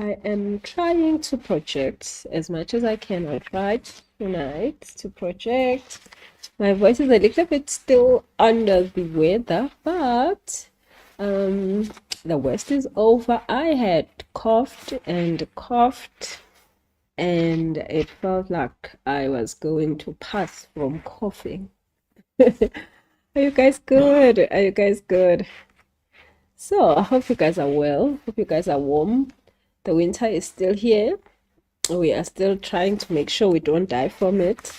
I am trying to project as much as I can. I tried tonight to project. My voice is a little bit still under the weather, but the worst is over. I had coughed and coughed, and it felt like I was going to pass from coughing. Are you guys good? Are you guys good? So, I hope you guys are well. Hope you guys are warm. The winter is still here. We are still trying to make sure we don't die from it.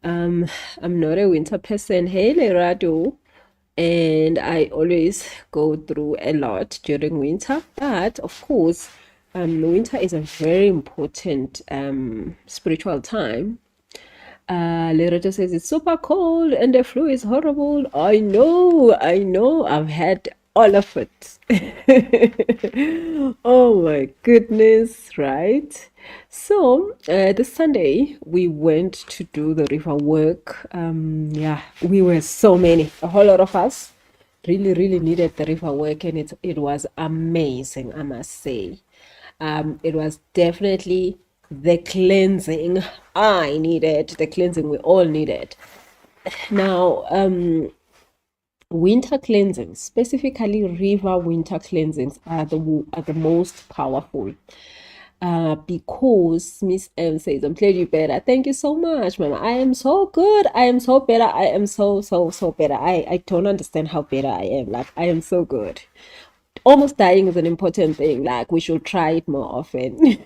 I'm not a winter person. Hey, Lerado. And I always go through a lot during winter. But of course, winter is a very important spiritual time. Lerato says it's super cold and the flu is horrible. I know, I've had all of it. Oh my goodness, right? So, this Sunday we went to do the river work. Yeah, we were so many, a whole lot of us. Really needed the river work, and it was amazing, I must say. It was definitely the cleansing I needed, the cleansing we all needed. Now, winter cleansings, specifically river winter cleansings, are the most powerful. Because Miss M says, I'm glad you better. Thank you so much, Mama. I am so good. I am so better. I am so better. I don't understand how better I am. Like, I am so good. Almost dying is an important thing. Like, we should try it more often.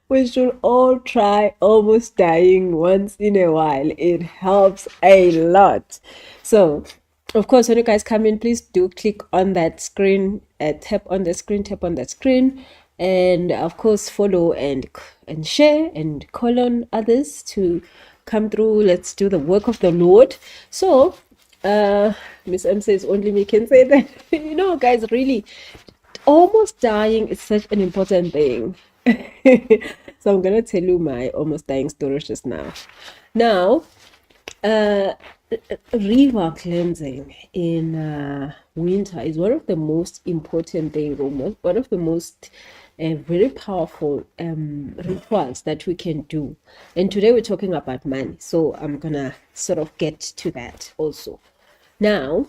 We should all try almost dying once in a while. It helps a lot. So, of course, when you guys come in, please do click on that screen, tap on the screen, tap on that screen, and of course, follow and share and call on others to come through. Let's do the work of the Lord. So, Miss M says only me can say that. Guys, really, almost dying is such an important thing. So I'm gonna tell you my almost dying story just now. Now, uh, river cleansing in winter is one of the most important things, almost one of the most very powerful rituals that we can do. And today we're talking about money, so I'm gonna sort of get to that also. Now,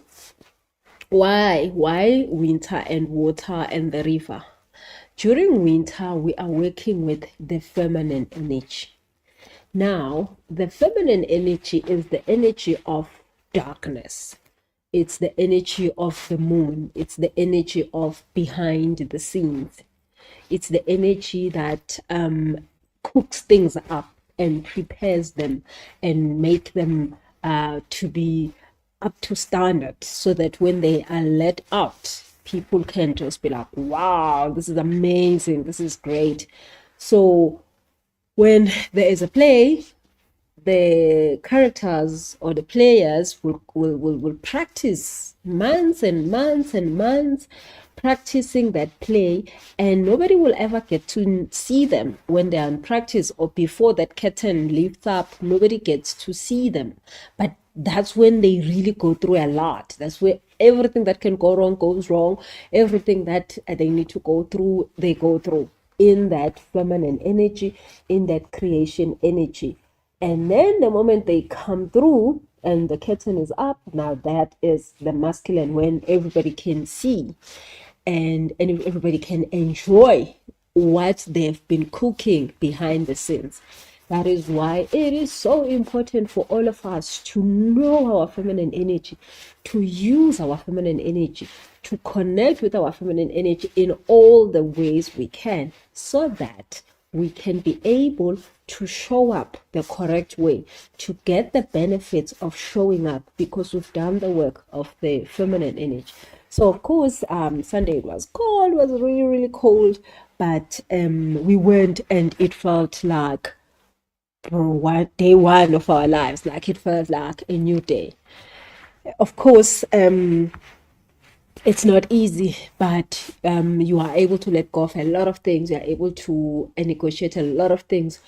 why winter and water and the river? During winter, we are working with the feminine energy. Now, the feminine energy is the energy of darkness. It's the energy of the moon. It's the energy of behind the scenes. It's the energy that cooks things up and prepares them and make them to be up to standard, so that when they are let out, people can just be like, wow, this is amazing, this is great. So when there is a play, the characters or the players will practice months and months and months practicing that play, and nobody will ever get to see them when they're in practice, or before that curtain lifts up, nobody gets to see them. But that's when they really go through a lot. That's where everything that can go wrong goes wrong. Everything that they need to go through, they go through in that feminine energy, in that creation energy. And then the moment they come through and the curtain is up, now that is the masculine, when everybody can see and everybody can enjoy what they've been cooking behind the scenes. That is why it is so important for all of us to know our feminine energy, to use our feminine energy, to connect with our feminine energy in all the ways we can, so that we can be able to show up the correct way, to get the benefits of showing up, because we've done the work of the feminine energy. So of course, Sunday it was cold, it was really cold, but we went and it felt like day one of our lives. Like, it felt like a new day. Of course, it's not easy, but you are able to let go of a lot of things. You are able to negotiate a lot of things.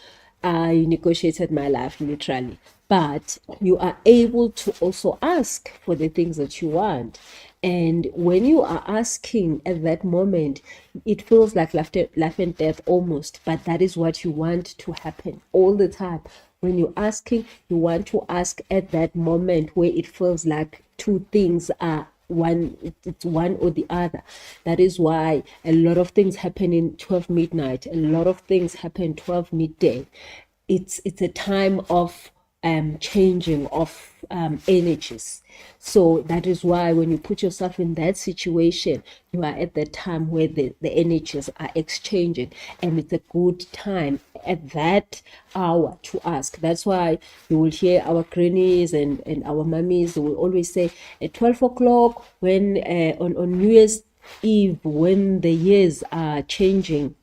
I negotiated my life literally. but you are able to also ask for the things that you want. And when you are asking at that moment, it feels like life and death almost, but that is what you want to happen all the time. When you're asking, you want to ask at that moment where it feels like two things are it's one or the other. That is why a lot of things happen in 12 midnight, a lot of things happen 12 midday. It's a time of changing of energies. So that is why when you put yourself in that situation, you are at the time where the energies are exchanging, and it's a good time at that hour to ask. That's why you will hear our grannies and our mummies will always say at 12 o'clock when on New Year's Eve, when the years are changing,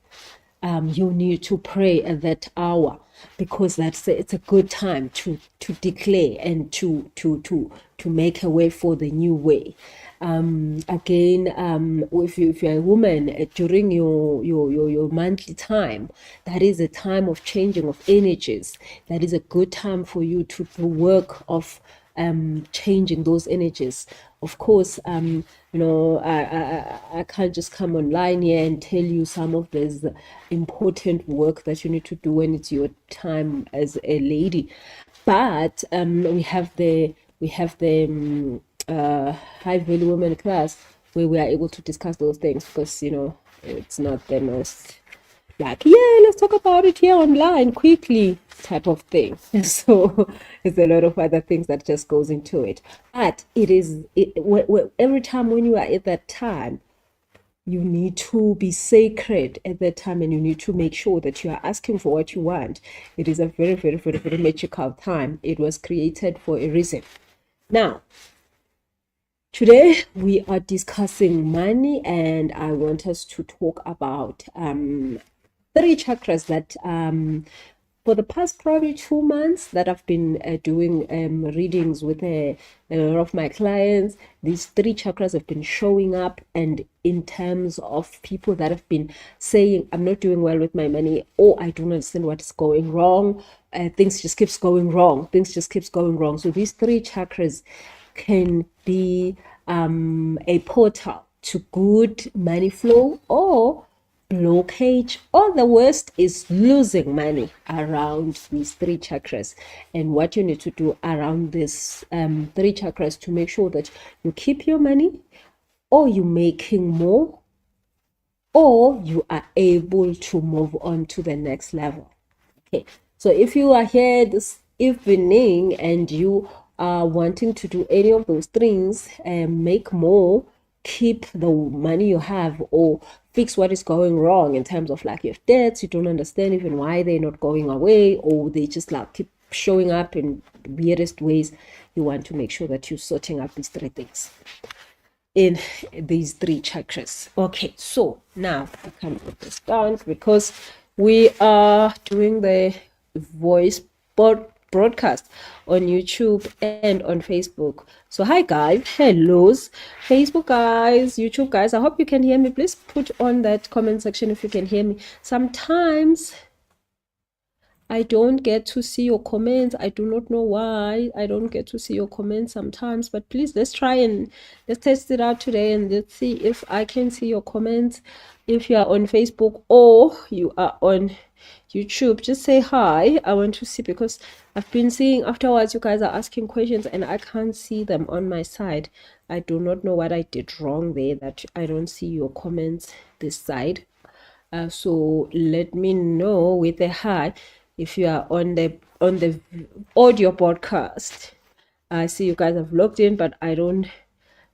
you need to pray at that hour, because it's a good time to declare and to make a way for the new way. Again, if you're a woman, during your monthly time, that is a time of changing of energies. That is a good time for you to do work of changing those energies. Of course, I can't just come online here and tell you some of this important work that you need to do when it's your time as a lady, but we have the high value women class where we are able to discuss those things, because it's not the most like, yeah, let's talk about it here online quickly type of thing. So there's a lot of other things that just goes into it. But every time when you are at that time, you need to be sacred at that time, and you need to make sure that you are asking for what you want. It is a very, very, very, very magical time. It was created for a reason. Now, today we are discussing money, and I want us to talk about three chakras that for the past probably 2 months that I've been doing readings with a lot of my clients, these three chakras have been showing up. And in terms of people that have been saying, I'm not doing well with my money, or I don't understand what is going wrong, things just keeps going wrong, so these three chakras can be a portal to good money flow, or blockage, or the worst is losing money around these three chakras. And what you need to do around these three chakras to make sure that you keep your money, or you're making more, or you are able to move on to the next level. Okay, so if you are here this evening and you are wanting to do any of those things, make more, keep the money you have, or fix what is going wrong in terms of like you have debts, you don't understand even why they're not going away, or they just like keep showing up in weirdest ways, you want to make sure that you're sorting out these three things in these three chakras. Okay, so now I can put this down because we are doing the voice broadcast on YouTube and on Facebook. So hi guys, hellos, Facebook guys, YouTube guys, I hope you can hear me. Please put on that comment section if you can hear me. Sometimes I don't get to see your comments. I do not know why I don't get to see your comments sometimes, but please, let's test it out today, and let's see if I can see your comments. If you are on Facebook or you are on YouTube, just say hi. I want to see, because I've been seeing afterwards you guys are asking questions and I can't see them on my side. I do not know what I did wrong there that I don't see your comments this side. So let me know with a hi if you are on the audio podcast. I see you guys have logged in, but I don't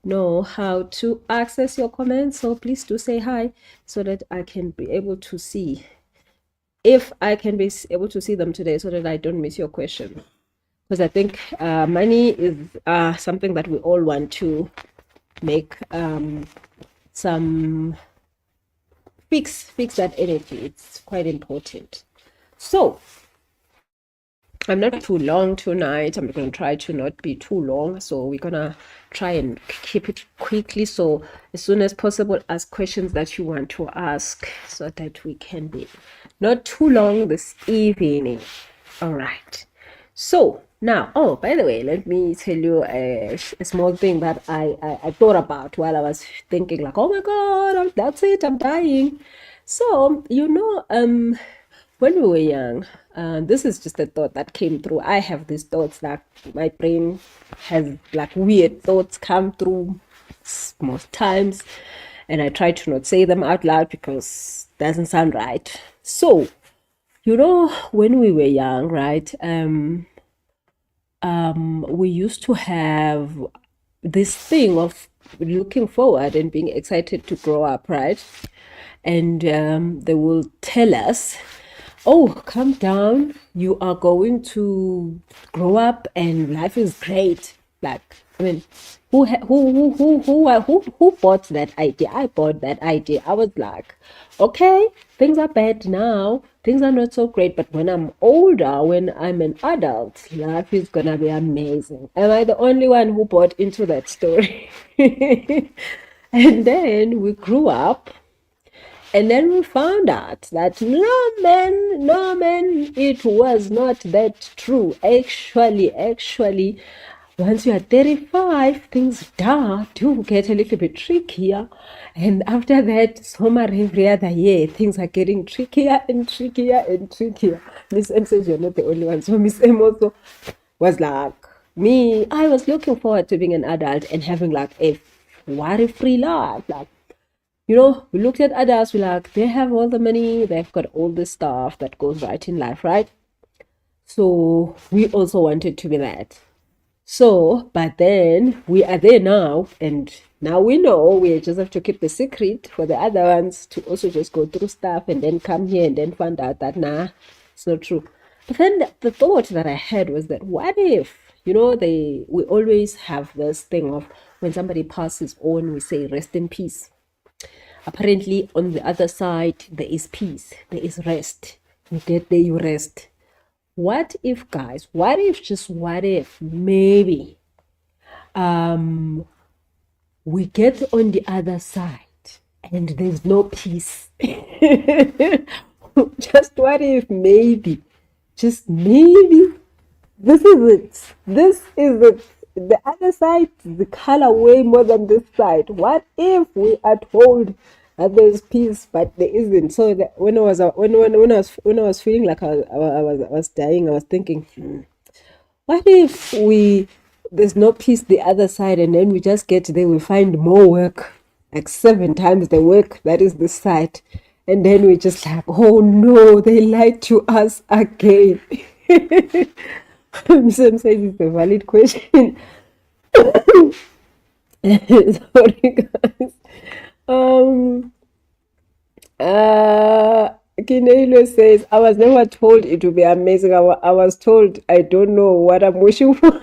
know how to access your comments, so please do say hi so that I can be able to see, if I can be able to see them today, so that I don't miss your question, because I think money is something that we all want to make some fix that energy. It's quite important. So I'm not too long tonight. I'm going to try to not be too long, so we're gonna try and keep it quickly, so as soon as possible ask questions that you want to ask, so that we can be not too long this evening. All right, so Now, oh, by the way, let me tell you a small thing that I thought about while I was thinking, like, oh my God, that's it, I'm dying. So, when we were young, this is just a thought that came through. I have these thoughts that my brain has like weird thoughts come through most times, and I try to not say them out loud because it doesn't sound right. So, when we were young, right? We used to have this thing of looking forward and being excited to grow up, right? And they will tell us, oh, calm down, you are going to grow up and life is great. Like, I mean, who bought that idea? I bought that idea. I was like, okay, things are bad now, things are not so great, but when I'm older, when I'm an adult, life is gonna be amazing. Am I the only one who bought into that story? And then we grew up, and then we found out that no man, it was not that true. Actually, once you are 35, things do get a little bit trickier. And after that, summer every other year, things are getting trickier and trickier and trickier. Miss M says you're not the only one. So Miss M also was like, me, I was looking forward to being an adult and having like a worry-free life. Like, we looked at adults, we're like, they have all the money, they've got all the stuff that goes right in life, right? So we also wanted to be that. So, but then we are there now, and now we know we just have to keep the secret for the other ones to also just go through stuff and then come here and then find out that, nah, it's not true. But then the thought that I had was that, what if, we always have this thing of when somebody passes on, we say, rest in peace. Apparently, on the other side, there is peace, there is rest. You get there, you rest. What if, guys, what if maybe we get on the other side and there's no peace? Just what if maybe, just maybe, this is it. This is it. The other side, the color way more than this side. What if we are told that there's peace, but there isn't? So that when I was feeling like I was dying, I was thinking, what if there's no peace the other side, and then we just get there, we find more work, like 7 times the work that is this side, and then we just like, oh no, they lied to us again. Sam says it's a valid question. Sorry, guys. Kinelo says, I was never told it would be amazing. I was told I don't know what I'm wishing for.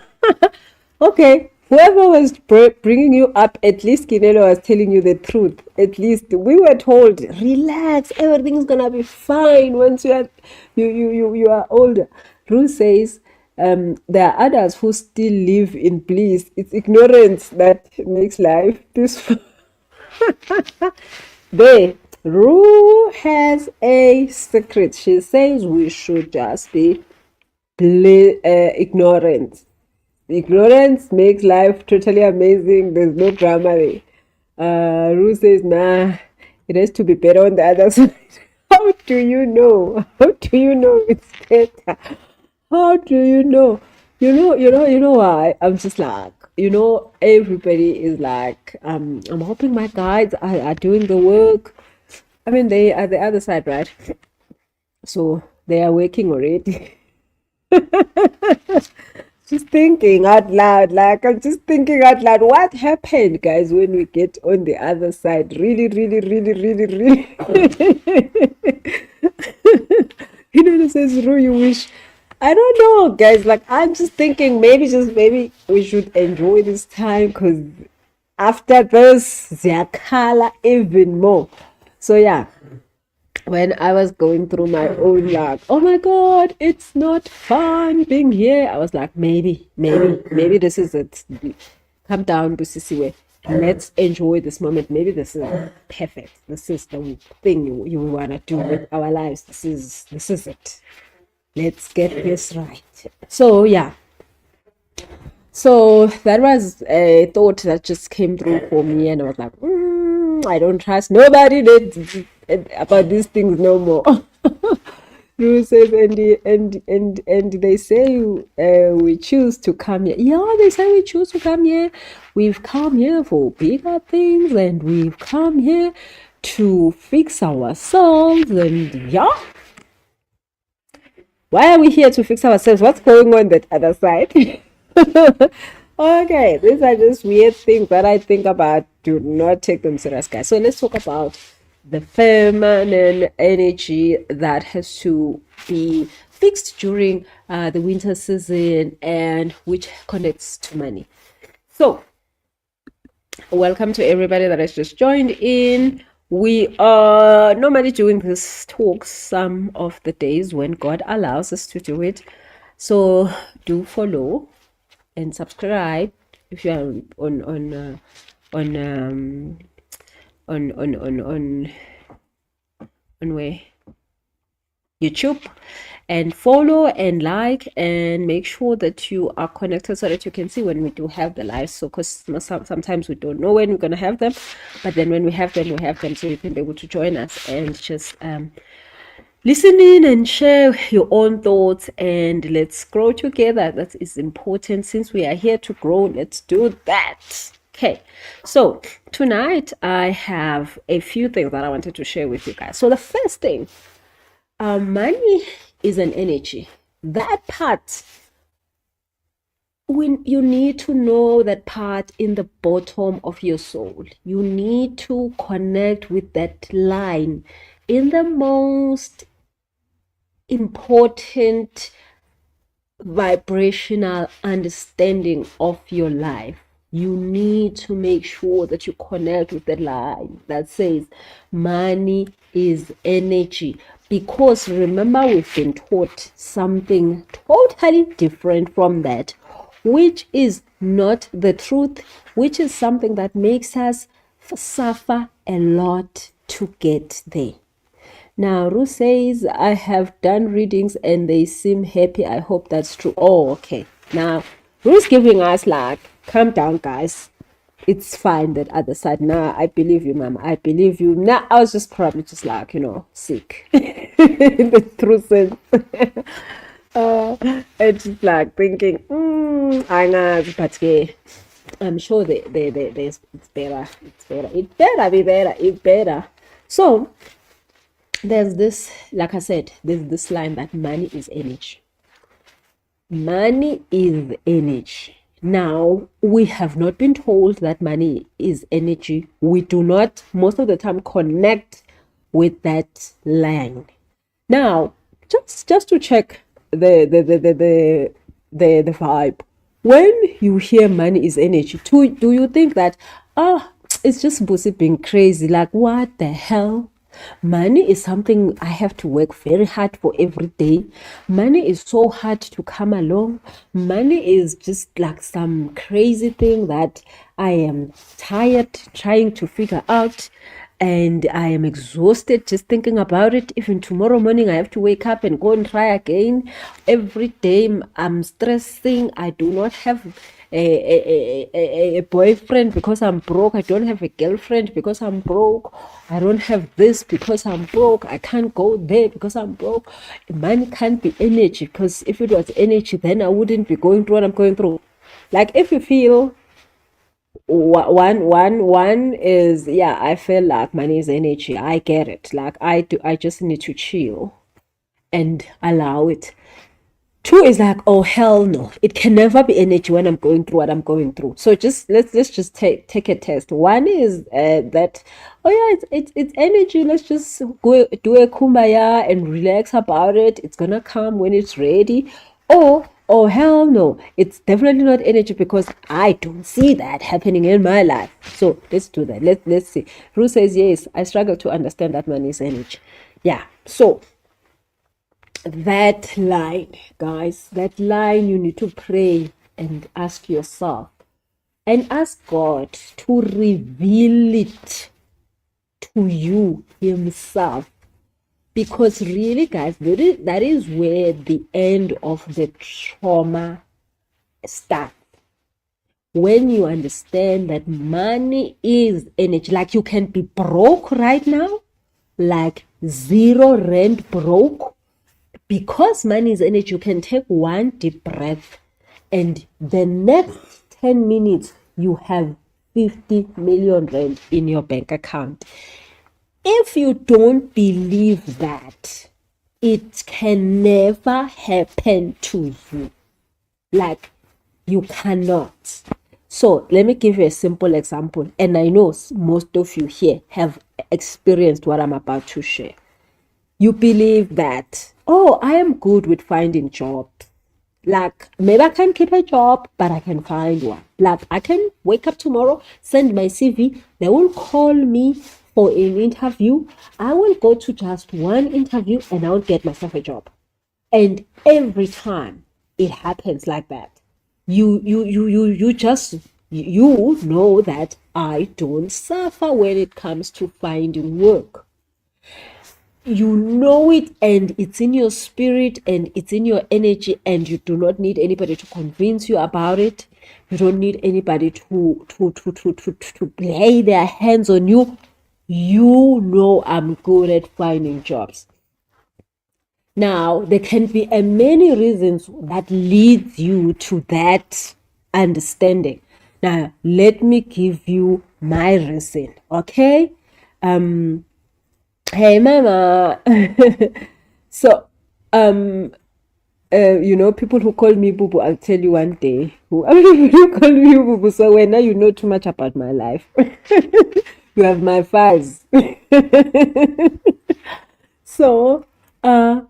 Okay, whoever was bringing you up, at least Kinelo was telling you the truth. At least we were told, relax, everything's gonna be fine once you are older. Ruth says, there are adults who still live in bliss. It's ignorance that makes life peaceful. There, Rue has a secret. She says we should just be ignorant. Ignorance makes life totally amazing. There's no drama there. Rue says, nah, it has to be better on the other side. How do you know? How do you know it's better? How do you know? You know why? I'm just like, everybody is like, I'm hoping my guides are doing the work. I mean, they are the other side, right? So they are working already. Just thinking out loud, like I'm just thinking out loud. What happened, guys, when we get on the other side? Really, really, really, really, really. It says, Ru, you wish. I don't know, guys. Like, I'm just thinking maybe we should enjoy this time because after this, Ziakala even more. So, yeah, when I was going through my own, like, oh my God, it's not fun being here. I was like, maybe this is it. Come down, Busisiwe. Let's enjoy this moment. Maybe this is perfect. This is the thing you want to do with our lives. This is it. Let's get this right. So yeah, So that was a thought that just came through for me, and I was like, I don't trust nobody about these things no more. Rue says, and they say we choose to come here. Yeah, they say we choose to come here. We've come here for bigger things, and we've come here to fix ourselves. And yeah, why are we here to fix ourselves? What's going on that other side? Okay, these are just weird things that I think about. Do not take them serious, guys. So let's talk about the feminine energy that has to be fixed during the winter season and which connects to money. So welcome to everybody that has just joined in. We are normally doing this talk some of the days when God allows us to do it. So do follow and subscribe if you are on where YouTube, and follow and like and make sure that you are connected so that you can see when we do have the lives. So because sometimes we don't know when we're going to have them, but then when we have them so you can be able to join us and just listen in and share your own thoughts, and let's grow together. That is important. Since we are here to grow, let's do that. Okay, so tonight I have a few things that I wanted to share with you guys. So the first thing, money is an energy. That part, when you need to know that part in the bottom of your soul, you need to connect with that line in the most important vibrational understanding of your life. You need to make sure that you connect with the line that says money is energy, because remember, we've been taught something totally different from that, which is not the truth, which is something that makes us suffer a lot to get there. Now, Ruth says, I have done readings and they seem happy. I hope that's true. Oh, okay. Now, Ruth's giving us like, calm down, guys. It's fine, that other side. Nah, I believe you, mama. I believe you. Nah, I was just probably just like, sick. In the true sense. And just like thinking, I know, but yeah, I'm sure it's better. It's better. It better be better. It better. So, there's this, like I said, there's this line that money is energy. Money is energy. Now, we have not been told that money is energy. We do not, most of the time, connect with that line. Now, just to check the vibe. When you hear money is energy, do you think that, it's just Busi being crazy? Like, what the hell? Money is something I have to work very hard for every day. Money is so hard to come along. Money is just like some crazy thing that I am tired trying to figure out. And I am exhausted just thinking about it. Even tomorrow morning, I have to wake up and go and try again. Every day, I'm stressing. I do not have a boyfriend because I'm broke. I don't have a girlfriend because I'm broke. I don't have this because I'm broke. I can't go there because I'm broke. Money can't be energy, because if it was energy, then I wouldn't be going through what I'm going through. Like, if you feel one is, yeah, I feel like money is energy. I get it. Like, I just need to chill and allow it. Two is like, oh hell no, it can never be energy when I'm going through what I'm going through. So just let's just take a test. One is that, oh yeah, it's energy. Let's just go do a kumbaya and relax about it. It's gonna come when it's ready. Or, oh hell no, it's definitely not energy because I don't see that happening in my life. So let's do that. Let's see. Ruth says, yes, I struggle to understand that money is energy. Yeah. So that line, guys, that line, you need to pray and ask yourself and ask God to reveal it to you himself, because really, guys, that is where the end of the trauma starts. when you understand that money is energy, like you can be broke right now, like 0 rand broke, because money is energy, you can take one deep breath and the next 10 minutes you have 50 million rand in your bank account. If you don't believe that, it can never happen to you. Like, you cannot. So let me give you a simple example, and I know most of you here have experienced what I'm about to share. You believe that, oh, I am good with finding jobs. Like, maybe I can't keep a job, but I can find one. Like, I can wake up tomorrow, send my CV, they will call me for an interview. I will go to just one interview and I will get myself a job. And every time it happens like that, you just you know that I don't suffer when it comes to finding work. You know it, and it's in your spirit and it's in your energy, and you do not need anybody to convince you about it. You don't need anybody to lay their hands on you. You know I'm good at finding jobs. Now, there can be many reasons that leads you to that understanding. Now, let me give you my reason, okay? Hey, mama. So, people who call me boo boo, I'll tell you one day. Who call me boo boo? So when now you know too much about my life. You have my files. So, how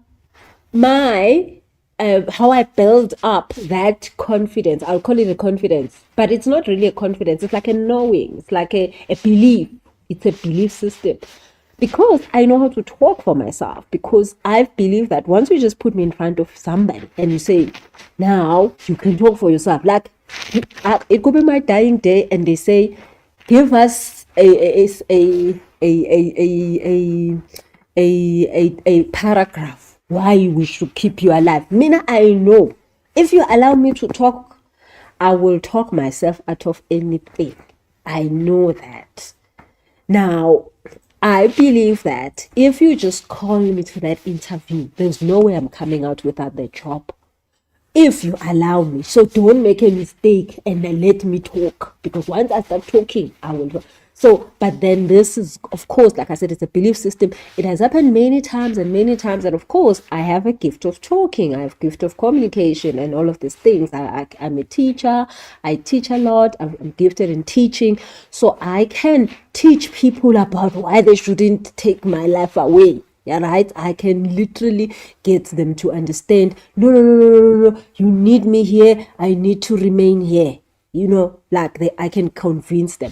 I build up that confidence, I'll call it a confidence, but it's not really a confidence. It's like a knowing. It's like a belief. It's a belief system. Because I know how to talk for myself, because I've believed that once you just put me in front of somebody and you say, now you can talk for yourself. Like, it could be my dying day and they say, give us a paragraph why we should keep you alive. Mina, I know if you allow me to talk, I will talk myself out of anything. I know that. Now, I believe that if you just call me to that interview, there's no way I'm coming out without the job. If you allow me. So don't make a mistake and then let me talk. Because once I start talking, I will. So, but then this is, of course, like I said, it's a belief system. It has happened many times. And of course, I have a gift of talking. I have a gift of communication and all of these things. I'm a teacher. I teach a lot. I'm gifted in teaching. So I can teach people about why they shouldn't take my life away. Yeah, right. I can literally get them to understand. No. You need me here. I need to remain here. I can convince them.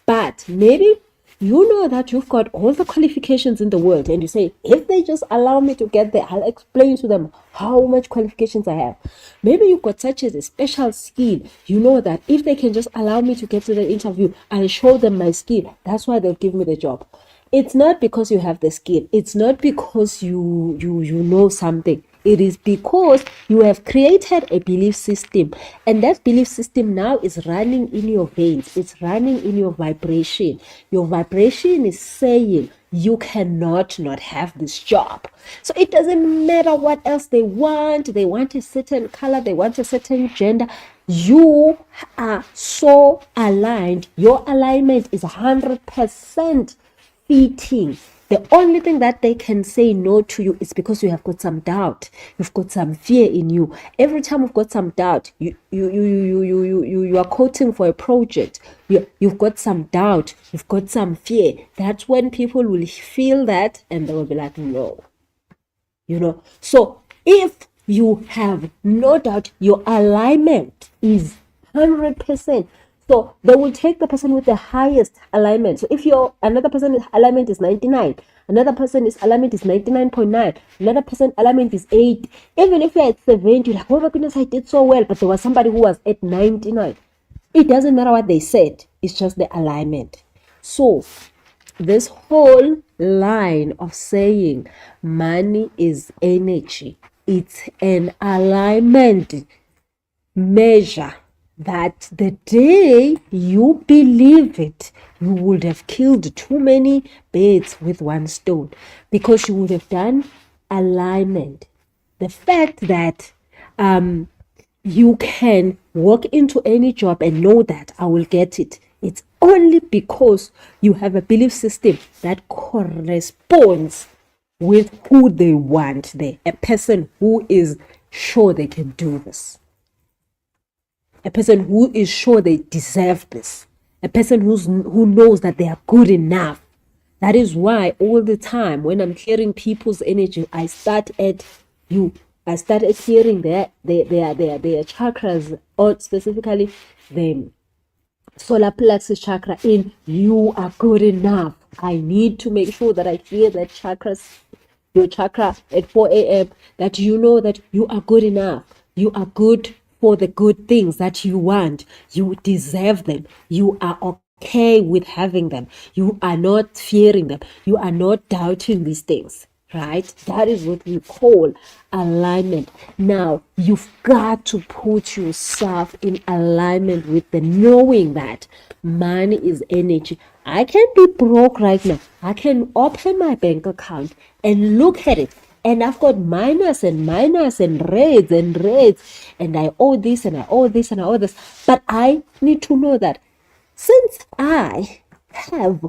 But maybe you know that you've got all the qualifications in the world, and you say, if they just allow me to get there, I'll explain to them how much qualifications I have. Maybe you've got such a special skill. You know that if they can just allow me to get to the interview, I'll show them my skill. That's why they'll give me the job. It's not because you have the skill. It's not because you know something. It is because you have created a belief system, and that belief system now is running in your veins. It's running in your vibration. Your vibration is saying you cannot not have this job. So it doesn't matter what else they want. They want a certain color. They want a certain gender. You are so aligned. Your alignment is 100% fitting. The only thing that they can say no to you is because you have got some doubt. You've got some fear in you. Every time you've got some doubt, you are quoting for a project. You've got some doubt. You've got some fear. That's when people will feel that and they will be like, no. So if you have no doubt, your alignment is 100%. So they will take the person with the highest alignment. So if another person's alignment is 99, another person's alignment is 99.9, another person's alignment is 8. Even if you're at 70, you're like, oh my goodness, I did so well. But there was somebody who was at 99. It doesn't matter what they said. It's just the alignment. So this whole line of saying money is energy, it's an alignment measure that the day you believe it, you would have killed too many birds with one stone, because you would have done alignment. The fact that you can walk into any job and know that I will get it, it's only because you have a belief system that corresponds with who they want there, a person who is sure they can do this, a person who is sure they deserve this, a person who knows that they are good enough. That is why all the time when I'm hearing people's energy, I start at you. I started hearing their chakras, or specifically the solar plexus chakra in you are good enough. I need to make sure that I hear that your chakra at 4 a.m. that you know that you are good enough. You are good for the good things that you want. You deserve them. You are okay with having them. You are not fearing them. You are not doubting these things. Right? That is what we call alignment. Now, you've got to put yourself in alignment with the knowing that money is energy. I can be broke right now. I can open my bank account and look at it, and I've got minus and minus and reds and reds, and I owe this and I owe this and I owe this. But I need to know that since I have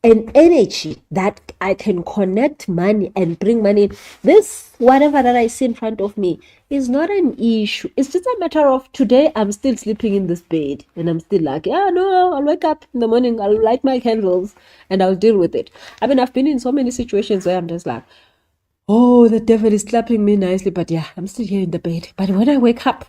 an energy that I can connect money and bring money in, this whatever that I see in front of me is not an issue. It's just a matter of today I'm still sleeping in this bed and I'm still like, yeah, no, I'll wake up in the morning, I'll light my candles and I'll deal with it. I mean, I've been in so many situations where I'm just like, oh, the devil is slapping me nicely, but yeah, I'm still here in the bed. But when I wake up,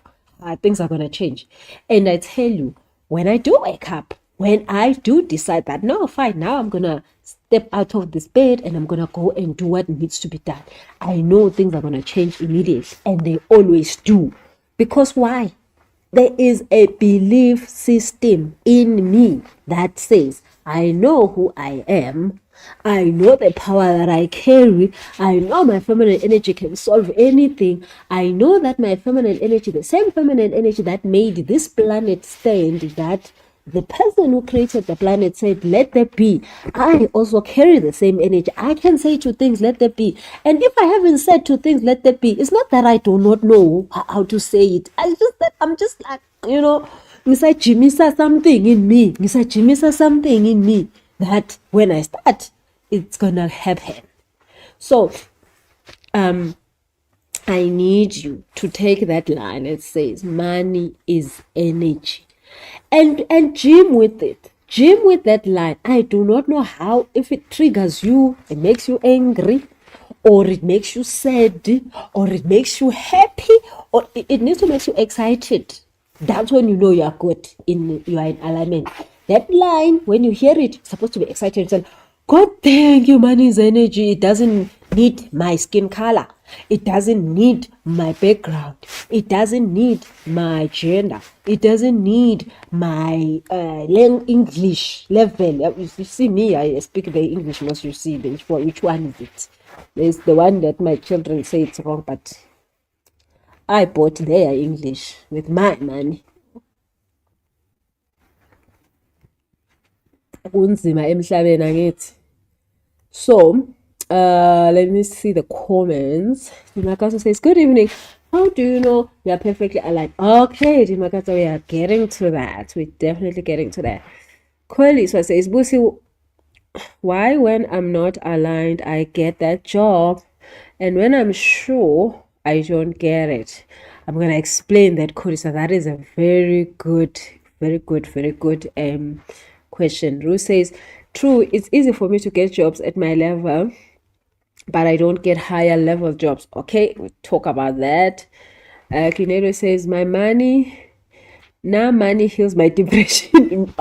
things are going to change. And I tell you, when I do wake up, when I do decide that, no, fine, now I'm going to step out of this bed and I'm going to go and do what needs to be done, I know things are going to change immediately. And they always do. Because why? There is a belief system in me that says, I know who I am. I know the power that I carry. I know my feminine energy can solve anything. I know that my feminine energy, the same feminine energy that made this planet stand, that the person who created the planet said, let there be. I also carry the same energy. I can say to things, let there be. And if I haven't said to things, let there be, it's not that I do not know how to say it. I'm just like, Mr. Jimmy says something in me. Mr. Jimmy says something in me that when I start, it's gonna happen. So, I need you to take that line. It says, money is energy. And gym with it. Gym with that line. I do not know how, if it triggers you, it makes you angry, or it makes you sad, or it makes you happy, or it needs to make you excited. That's when you know you are good, you are in alignment. That line, when you hear it, you're supposed to be excited. It's like, God, thank you, money is energy. It doesn't need my skin color. It doesn't need my background. It doesn't need my gender. It doesn't need my English level. You see me, I speak the English most, you see. Which one is it? There's the one that my children say it's wrong, but I bought their English with my money. Kunzima emhlabeni angithi. So, let me see the comments. Dimakaso says, good evening. How do you know we are perfectly aligned? Okay, Dimakaso, we are getting to that. We're definitely getting to that. Koeliswa says, Busi, why when I'm not aligned, I get that job, and when I'm sure, I don't get it? I'm going to explain that, Koeliswa. That is a very good question. Ruth says, true, it's easy for me to get jobs at my level, but I don't get higher level jobs. Okay, we'll talk about that. Kinedo says, my money heals my depression.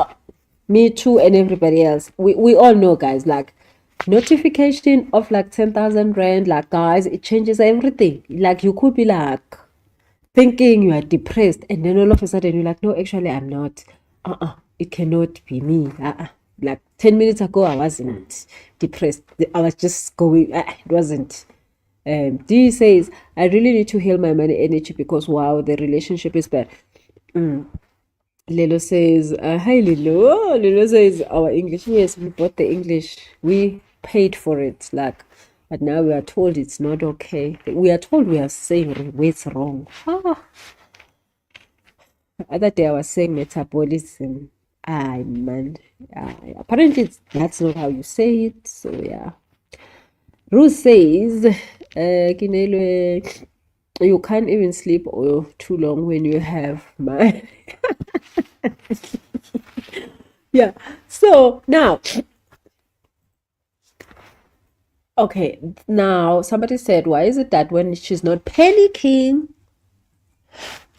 Me too, and everybody else. We all know, guys, like notification of like 10,000 rand, like, guys, it changes everything. Like, you could be like thinking you are depressed, and then all of a sudden you're like, no, actually I'm not. It cannot be me. Like 10 minutes ago I wasn't depressed. I was just going, it wasn't. D says, I really need to heal my money energy because wow, the relationship is bad. Lilo says, hi Lilo. Oh, Lilo says, our English. Yes, we bought the English. We paid for it. Like, but now we are told it's not okay. We are told we are saying words wrong. Ah, the other day I was saying metabolism. Ay, man. Apparently, that's not how you say it. So, yeah. Ruth says, Kinelwe, you can't even sleep or too long when you have my. Yeah. So now, okay. Now somebody said, why is it that when she's not panicking?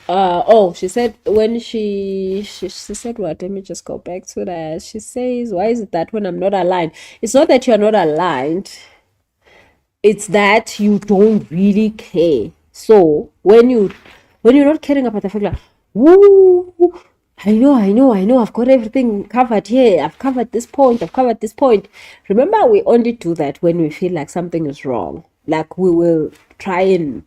Oh, she said when she said what? Let me just go back to that. She says, why is it that when I'm not aligned? It's not that you're not aligned. It's that you don't really care. So when you're not caring about the fact like, woo, I know, I've got everything covered here. I've covered this point, I've covered this point. Remember, we only do that when we feel like something is wrong. Like we will try and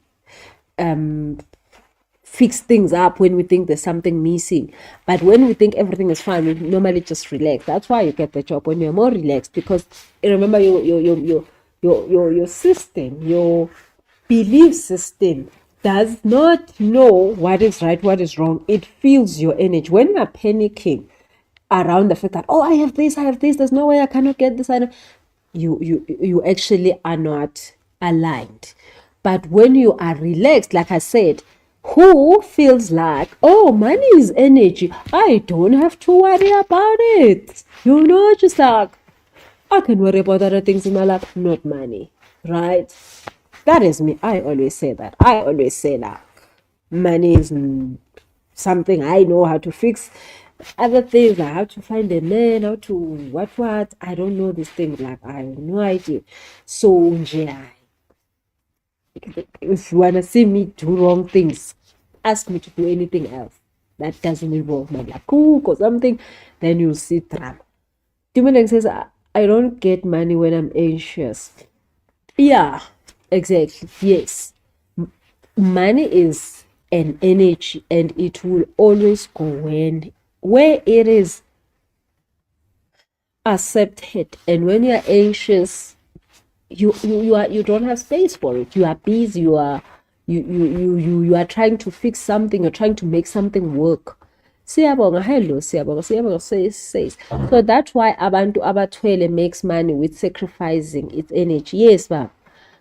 fix things up when we think there's something missing. But when we think everything is fine, we normally just relax. That's why you get the job when you're more relaxed, because remember your system, your belief system does not know what is right, what is wrong. It feels your energy. When you're panicking around the fact that, oh, I have this, there's no way I cannot get this, you actually are not aligned. But when you are relaxed, like I said, who feels like, oh, money is energy, I don't have to worry about it, just like, I can worry about other things in my life, not money, right? That is me. I always say that. I always say that money is something I know how to fix. Other things like how to find a man, how to what. I don't know these things. Like I have no idea. So yeah, if you wanna see me do wrong things, ask me to do anything else that doesn't involve my like cook or something, then you'll see drama. Timberlake says, I don't get money when I'm anxious. Yeah, exactly. Yes. Money is an energy and it will always go where it is accepted. And when you're anxious, you don't have space for it. You are busy, you are trying to fix something, you're trying to make something work. Siyabonga, hello, siyabonga says. So that's why abantu abathwele makes money with sacrificing its energy. Yes, ba.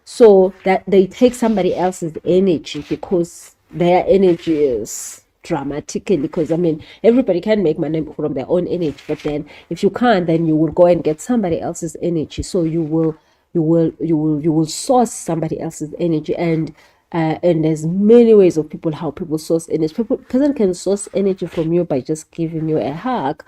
So that they take somebody else's energy because their energy is dramatically, because I mean everybody can make money from their own energy, but then if you can't, then you will go and get somebody else's energy. So you will source somebody else's energy. And there's many ways of how people source energy. Person can source energy from you by just giving you a hug.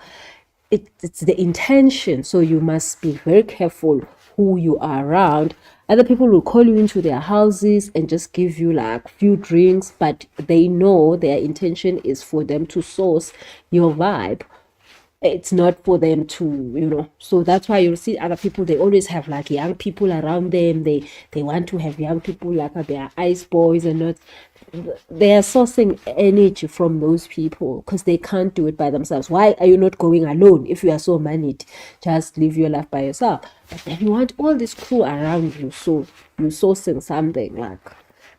It's the intention. So you must be very careful who you are around. Other people will call you into their houses and just give you like few drinks, but they know their intention is for them to source your vibe. It's not for them to, so that's why you'll see other people, they always have like young people around them. They want to have young people like their ice boys, and not, they are sourcing energy from those people because they can't do it by themselves. Why are you not going alone if you are so moneyed? Just live your life by yourself. But then you want all this crew around you, so you're sourcing something like,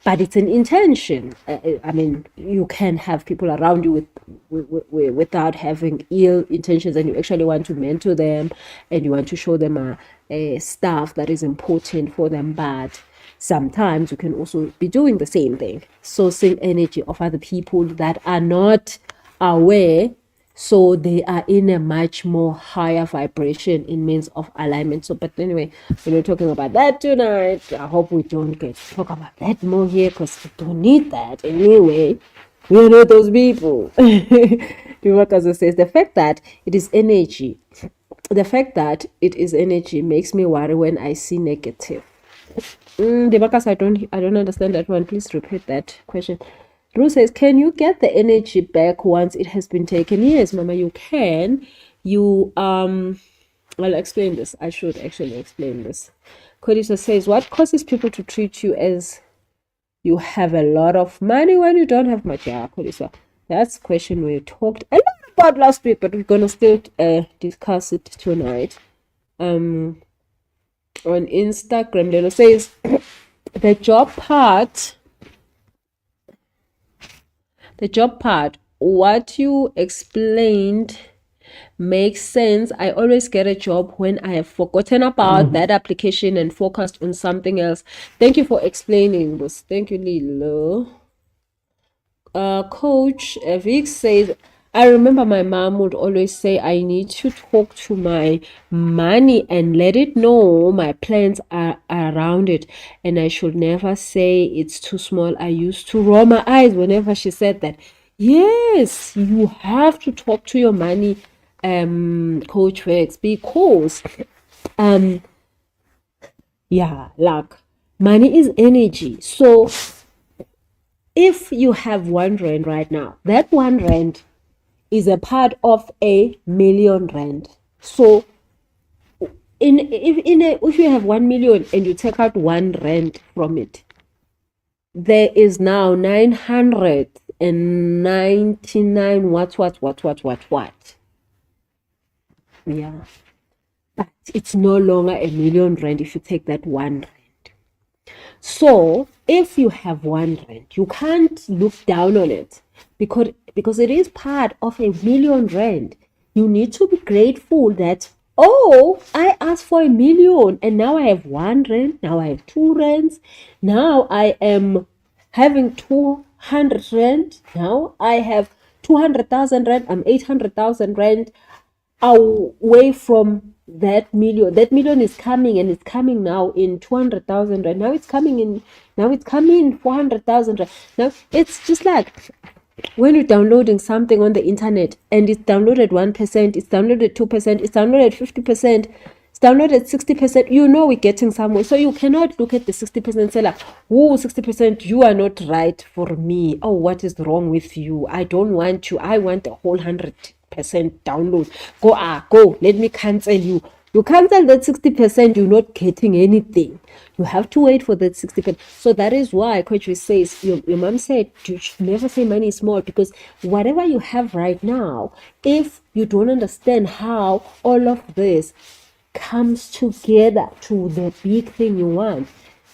but it's an intention. I mean, you can have people around you without having ill intentions, and you actually want to mentor them and you want to show them a stuff that is important for them. But sometimes you can also be doing the same thing, sourcing energy of other people that are not aware, so they are in a much more higher vibration in means of alignment. So but anyway, we're talking about that tonight. I hope we don't get to talk about that more here, because we don't need that anyway. We're not those people. Because says the fact that it is energy, makes me worry when I see negative. Demarcus, I don't understand that one. Please repeat that question. Ruth says, can you get the energy back once it has been taken? Yes, Mama, you can. I'll explain this. I should actually explain this. Kodisa says, what causes people to treat you as you have a lot of money when you don't have much? Yeah, Kodisa. That's a question we talked a lot about last week, but we're gonna still discuss it tonight. On Instagram, Lelo says the job part, what you explained makes sense. I always get a job when I have forgotten about that application and focused on something else. Thank you for explaining this. Thank you, Lilo. Coach Vic says, I remember my mom would always say I need to talk to my money and let it know my plans are around it, and I should never say it's too small. I used to roll my eyes whenever she said that. Yes, you have to talk to your money, Coach Vex, because yeah, like money is energy. So if you have 1 rand right now, that 1 rand is a part of a 1,000,000 rand. So if you have 1 million and you take out 1 rand from it, there is now 999 what. Yeah. But it's no longer a 1,000,000 rand if you take that 1 rand. So if you have 1 rand, you can't look down on it because it is part of a 1,000,000 rand. You need to be grateful that, oh, I asked for 1,000,000 and now I have 1 rand, now I have 2 rands, now I am having 200 rand, now I have 200,000 rand, I'm 800,000 rand away from that million. That million is coming, and it's coming now in 200,000 rand. Now it's coming in 400,000 rand. Now it's just like when you're downloading something on the internet and it's downloaded 1%, it's downloaded 2%, it's downloaded 50%, it's downloaded 60%, you know we're getting somewhere. So you cannot look at the 60% and say like, oh, 60%, you are not right for me. Oh, what is wrong with you? I don't want you. I want the whole 100% download. Go, let me cancel you. You cancel that 60%, you're not getting anything. You have to wait for that 60%. So that is why Coach says, your mom said, you should never say money is small, because whatever you have right now, if you don't understand how all of this comes together to the big thing you want,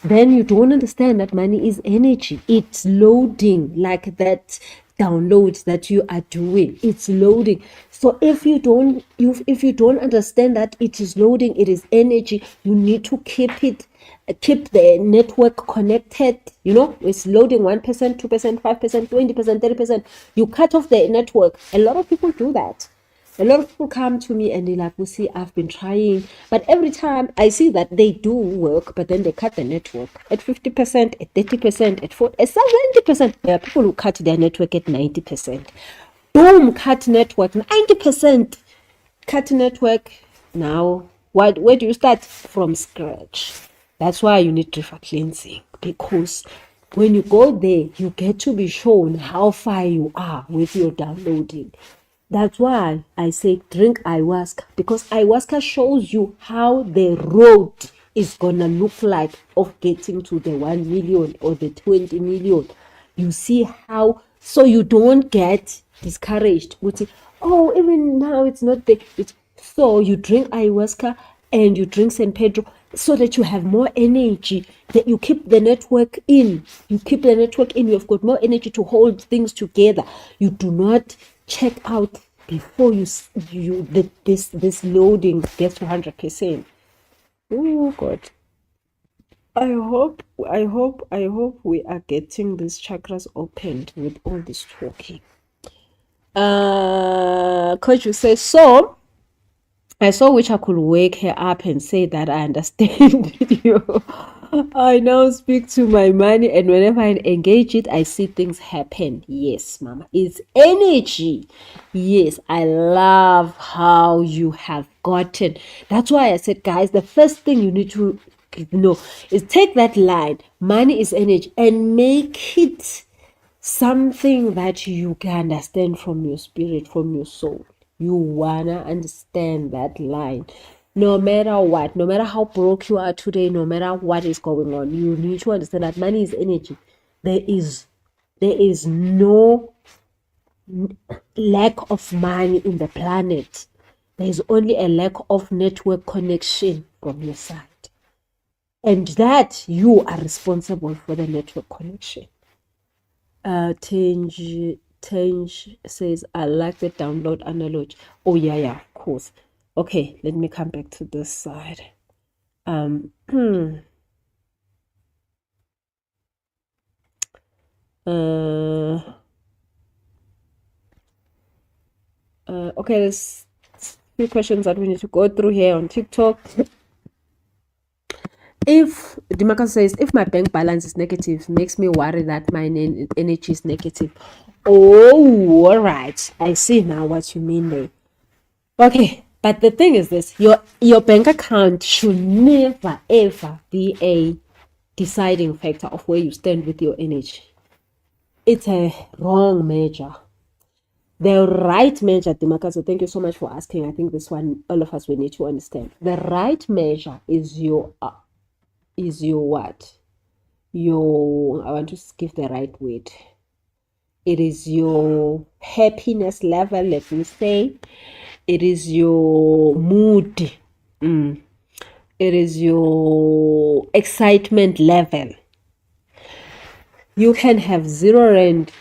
then you don't understand that money is energy. It's loading, like that downloads that you are doing, it's loading. So if you don't understand that it is loading, it is energy, you need to keep the network connected. It's loading 1%, 2%, 5%, 20%, 30%. You cut off the network. A lot of people do that. A lot of people come to me and they're like, "We see, I've been trying, but every time I see that they do work, but then they cut the network at 50%, at 30%, at 40%, at 70%. There are people who cut their network at 90%. Boom, cut network, 90%. Cut network. Now, where do you start? From scratch. That's why you need river cleansing, because when you go there, you get to be shown how far you are with your downloading. That's why I say drink ayahuasca, because ayahuasca shows you how the road is gonna look like of getting to the 1 million or the 20 million. You see how, so you don't get discouraged. You say, oh, even now it's not there. So you drink ayahuasca and you drink San Pedro so that you have more energy, that you keep the network in. You've got more energy to hold things together. You do not check out before this loading gets to 100%. Oh God. I hope we are getting these chakras opened with all this talking. Coach will say, so I saw which I could wake her up and say that I understand you. I now speak to my money, and whenever I engage it, I see things happen. Yes, Mama. It's energy. Yes, I love how you have gotten. That's why I said, guys, the first thing you need to know is take that line, money is energy, and make it something that you can understand from your spirit, from your soul. You wanna understand that line. No matter what, no matter how broke you are today, no matter what is going on, you need to understand that money is energy. There is no lack of money in the planet. There's only a lack of network connection from your side. And that you are responsible for the network connection. Tange says, I like the download analogy. Oh, yeah, of course. Okay, let me come back to this side. Okay, there's few questions that we need to go through here on TikTok. If Dimaka says, if my bank balance is negative, makes me worry that my energy is negative. Oh, all right. I see now what you mean there. Okay, but the thing is this: your bank account should never ever be a deciding factor of where you stand with your energy. It's a wrong measure. The right measure, Dimaka, so thank you so much for asking. I think this one, all of us, we need to understand. The right measure is your what? I want to give the right word. It is your happiness level, let me say. It is your mood. It is your excitement level. You can have 0 rand.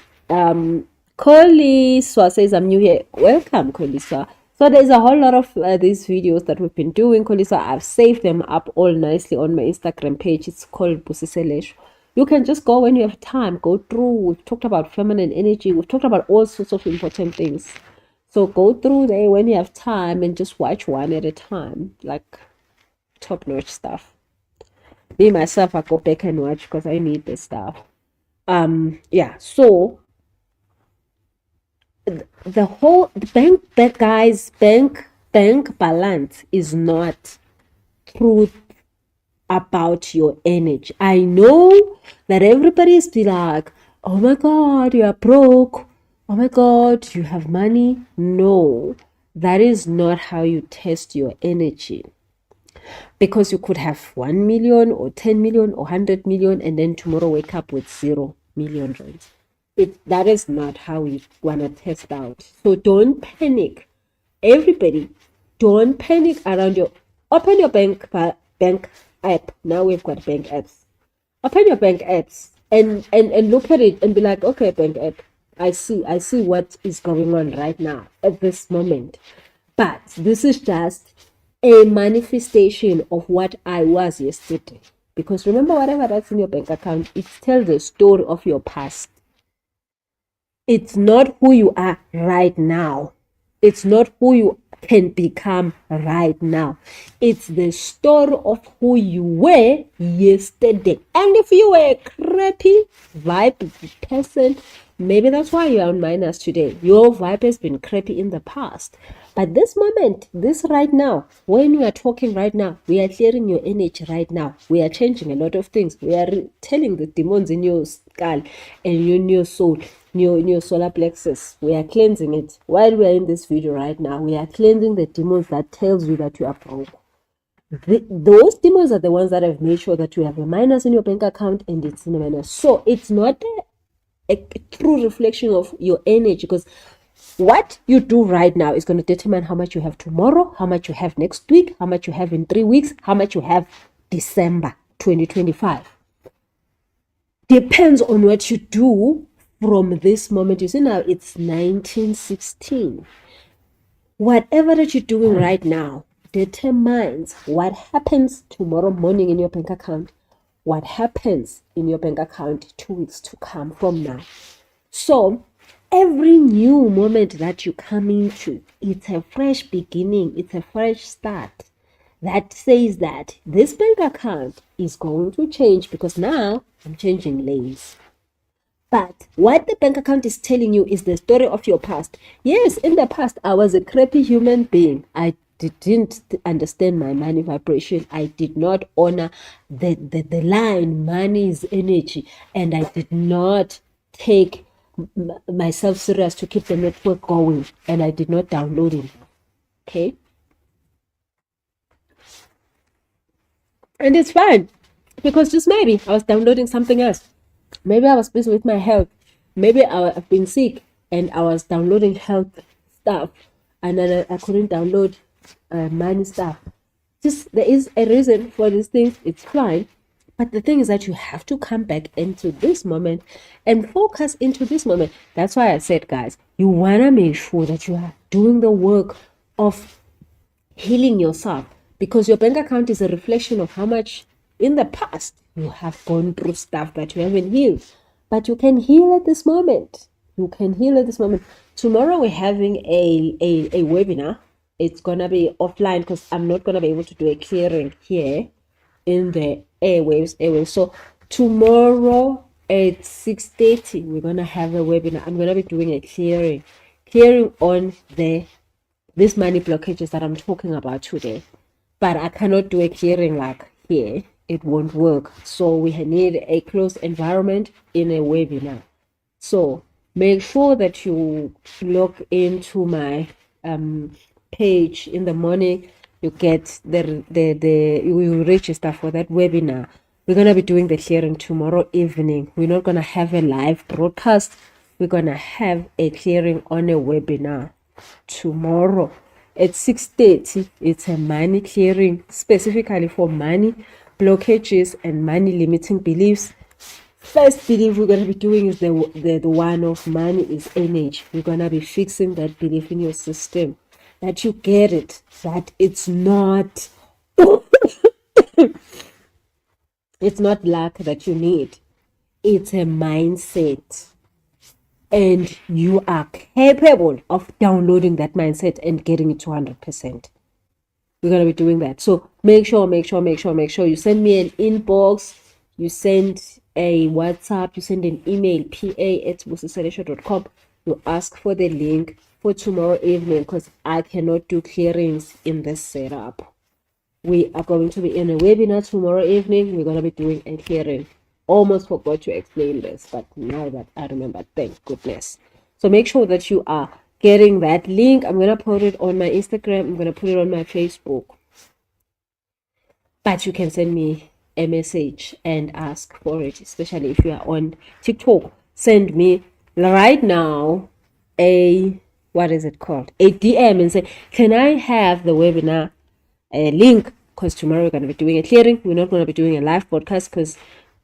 Koliswa says, I'm new here. Welcome, Koliswa. So there's a whole lot of these videos that we've been doing, Koliswa. I've saved them up all nicely on my Instagram page. It's called Busiselesh. You can just go when you have time, go through. We've talked about feminine energy. We've talked about all sorts of important things. So go through there when you have time and just watch one at a time, like top-notch stuff. Me, myself, I go back and watch because I need this stuff. Yeah, so the whole bank balance is not truth about your energy. I know that everybody's be like, oh my god, you are broke, oh my god, you have money. No, that is not how you test your energy, because you could have 1 million or 10 million or 100 million and then tomorrow wake up with 0 million rands. That is not how you want to test out. So don't panic. Everybody, don't panic around open your bank app. Now we've got bank apps. Open your bank apps and look at it and be like, okay, bank app, I see what is going on right now at this moment. But this is just a manifestation of what I was yesterday. Because remember, whatever that's in your bank account, it tells the story of your past. It's not who you are right now. It's not who you can become right now. It's the story of who you were yesterday. And if you were a crappy vibe person, maybe that's why you're on minus today. Your vibe has been crappy in the past. But this moment, this right now, when we are talking right now, we are clearing your energy right now. We are changing a lot of things. We are telling the demons in your skull and in your soul, in your solar plexus. We are cleansing it. While we are in this video right now, we are cleansing the demons that tells you that you are broke. Those demons are the ones that have made sure that you have a minus in your bank account and it's in a minus. So it's not a true reflection of your energy, because what you do right now is going to determine how much you have tomorrow, how much you have next week, how much you have in 3 weeks, how much you have December 2025. Depends on what you do from this moment. You see, now it's 1916. Whatever that you're doing right now determines what happens tomorrow morning in your bank account, what happens in your bank account 2 weeks to come from now. So every new moment that you come into, it's a fresh beginning, it's a fresh start that says that this bank account is going to change, because now I'm changing lanes. But what the bank account is telling you is the story of your past. Yes, in the past, I was a crappy human being. I didn't understand my money vibration. I did not honor the line, money is energy. And I did not take myself serious to keep the network going. And I did not download it. Okay? And it's fine, because just maybe I was downloading something else. Maybe I was busy with my health. Maybe I've been sick and I was downloading health stuff, and then I couldn't download money stuff. Just there is a reason for these things. It's fine. But the thing is that you have to come back into this moment and focus into this moment. That's why I said, guys, you want to make sure that you are doing the work of healing yourself, because your bank account is a reflection of how much in the past you have gone through stuff that you haven't healed. But you can heal at this moment. You can heal at this moment. Tomorrow we're having a webinar. It's gonna be offline because I'm not gonna be able to do a clearing here in the airwaves. So tomorrow at 6:30 we're gonna have a webinar. I'm gonna be doing a clearing on these money blockages that I'm talking about today. But I cannot do a clearing like here. It won't work. So we need a closed environment in a webinar. So make sure that you log into my page in the morning. You get you register for that webinar. We're gonna be doing the clearing tomorrow evening. We're not gonna have a live broadcast. We're gonna have a clearing on a webinar tomorrow at 6:30. It's a money clearing specifically for money blockages and money limiting beliefs. First belief we're going to be doing is the one of money is energy. We're going to be fixing that belief in your system, that you get it, that it's not it's not luck that you need. It's a mindset. And you are capable of downloading that mindset and getting it to 100%. We're going to be doing that. So make sure you send me an inbox, you send a WhatsApp, you send an email, pa@busiselesho.com. You ask for the link for tomorrow evening, because I cannot do clearings in this setup. We are going to be in a webinar tomorrow evening. We're going to be doing a clearing. Almost forgot to explain this, but now that I remember, thank goodness. So make sure that you are getting that link. I'm going to put it on my Instagram. I'm going to put it on my Facebook. But you can send me a message and ask for it, especially if you are on TikTok. Send me right now a, what is it called? A DM and say, can I have the webinar link? Because tomorrow we're going to be doing a clearing. We're not going to be doing a live broadcast because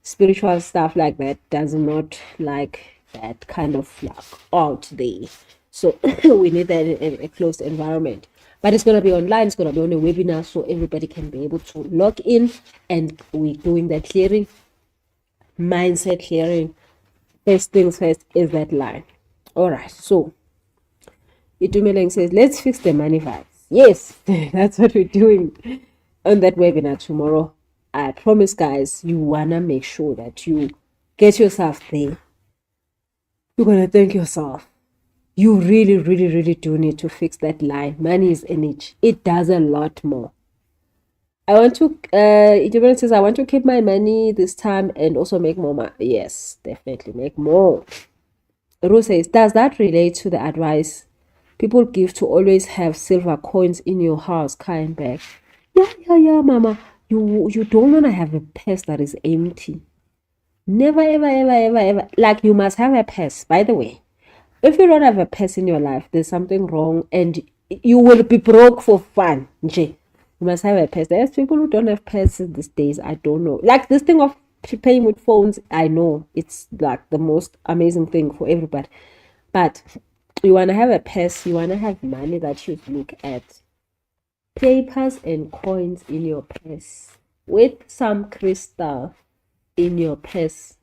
spiritual stuff like that does not like that kind of like out there. So we need that in a closed environment. But it's going to be online. It's going to be on a webinar, so everybody can be able to log in, and we're doing that clearing, mindset clearing. First things first is that line. All right. So Itumeleng says, let's fix the money vibes. Yes, that's what we're doing on that webinar tomorrow. I promise, guys, you wanna make sure that you get yourself there. You're gonna thank yourself. You really do need to fix that line. Money is energy. It does a lot more. I want to it says I want to keep my money this time and also make more money. Yes, definitely make more. Ru says, does that relate to the advice people give to always have silver coins in your house, car and bag? Yeah, mama. You don't want to have a purse that is empty. Never, ever. Like, you must have a purse, by the way. If you don't have a purse in your life, there's something wrong, and you will be broke for fun. You must have a purse. There's people who don't have purses these days. I don't know. Like, this thing of paying with phones, I know it's like the most amazing thing for everybody. But you want to have a purse, you want to have money that you look at. Papers and coins in your purse with some crystal in your purse.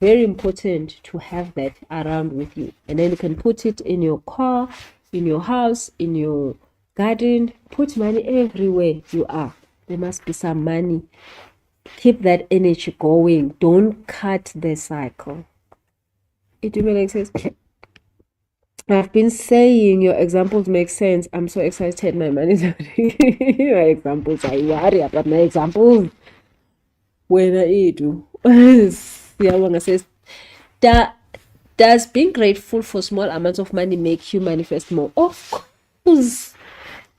Very important to have that around with you, and then you can put it in your car, in your house, in your garden. Put money everywhere you are. There must be some money. Keep that energy going. Don't cut the cycle. It really says, I've been saying your examples make sense. I'm so excited. My money's your examples. I worry about my examples. When I do, Siyabonga says, does being grateful for small amounts of money make you manifest more? Of course.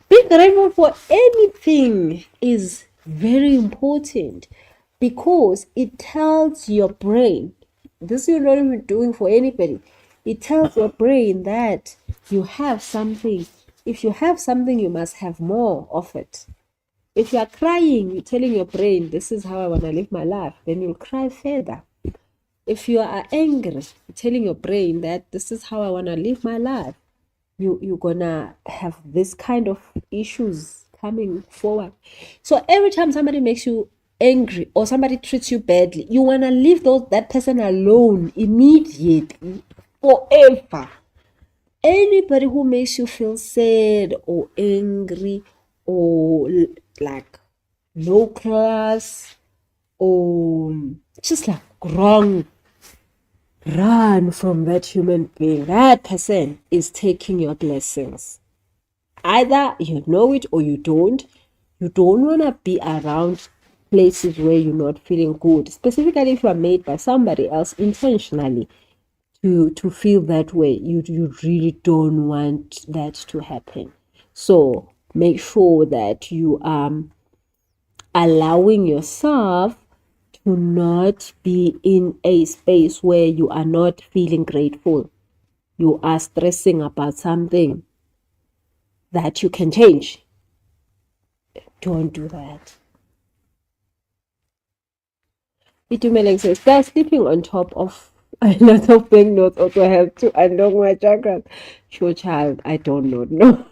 Being grateful for anything is very important, because it tells your brain, this you're not even doing for anybody. It tells your brain that you have something. If you have something, you must have more of it. If you are crying, you're telling your brain, this is how I want to live my life. Then you'll cry further. If you are angry, you're telling your brain that this is how I want to live my life. You're gonna have this kind of issues coming forward. So every time somebody makes you angry or somebody treats you badly, you want to leave that person alone immediately, forever. Anybody who makes you feel sad or angry or like low class or just like wrong, run from that human being. That person is taking your blessings. Either you know it or you don't. You don't want to be around places where you're not feeling good, specifically if you are made by somebody else intentionally to feel that way. You really don't want that to happen. So make sure that you are allowing yourself to not be in a space where you are not feeling grateful. You are stressing about something that you can change. Don't do that. Itumeleng says, does sleeping on top of a lot of banknotes also help to unlock my chakras? Sure, child, I don't know.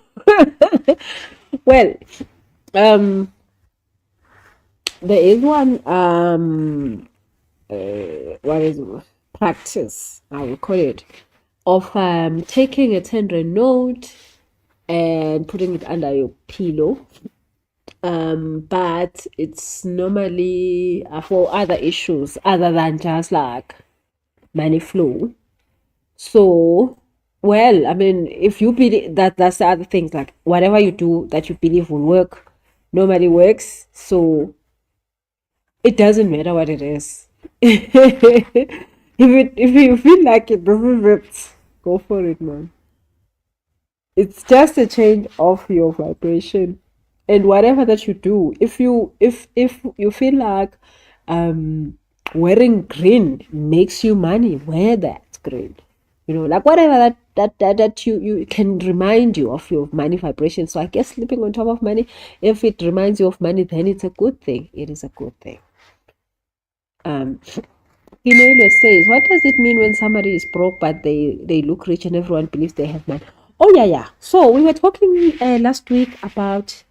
Well, there is one what is it? Practice, I will call it, of taking a 10 rand note and putting it under your pillow. But it's normally for other issues other than just like money flow. So, well, I mean, if you believe that's the other things, like whatever you do that you believe will work, normally works. So it doesn't matter what it is. If you feel like it doesn't it, go for it, man. It's just a change of your vibration. And whatever that you do, if you feel like wearing green makes you money, wear that green. Like whatever that you can remind you of your money vibration. So I guess sleeping on top of money, if it reminds you of money, then it's a good thing. It is a good thing. Email says, what does it mean when somebody is broke but they look rich and everyone believes they have money? Oh yeah. So we were talking last week about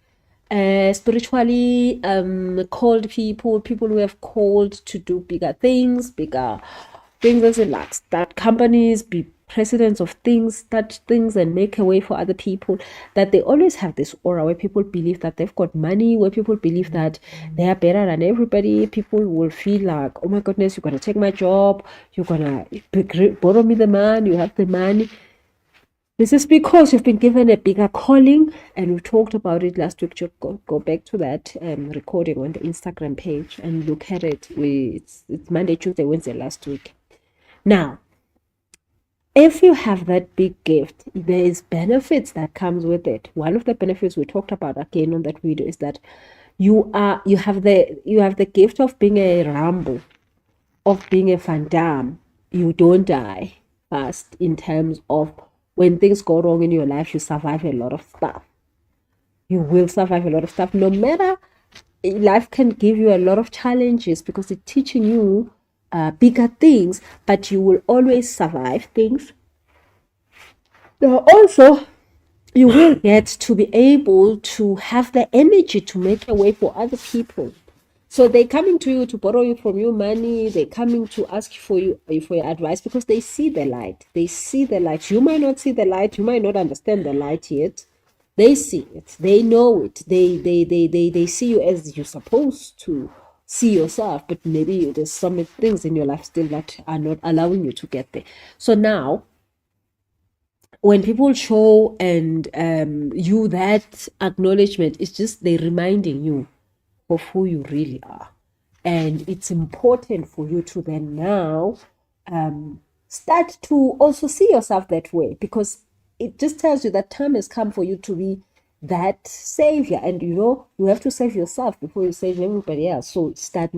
spiritually called people who have called to do bigger things as in like start companies, be presidents of things, start things and make a way for other people, that they always have this aura where people believe that they've got money, where people believe that they are better than everybody. People will feel like, oh my goodness, you're gonna take my job, you're gonna borrow me the money, you have the money. This is because you've been given a bigger calling, and we talked about it last week. Go back to that recording on the Instagram page and look at it. It's Monday, Tuesday, Wednesday last week. Now, if you have that big gift, there is benefits that comes with it. One of the benefits we talked about again on that video is that you have the gift of being a Rambo, of being a Van Damme. You don't die fast in terms of when things go wrong in your life, you survive a lot of stuff. You will survive a lot of stuff. No matter, life can give you a lot of challenges because it's teaching you bigger things, but you will always survive things. Now, also, you will get to be able to have the energy to make a way for other people. So they're coming to you to borrow you from your money. They're coming to ask for your advice because they see the light. They see the light. You might not see the light. You might not understand the light yet. They see it. They know it. They see you as you're supposed to see yourself, but maybe there's some things in your life still that are not allowing you to get there. So now, when people show and you that acknowledgement, it's just they're reminding you of who you really are. And it's important for you to then now start to also see yourself that way, because it just tells you that time has come for you to be that savior. And you have to save yourself before you save everybody else. So start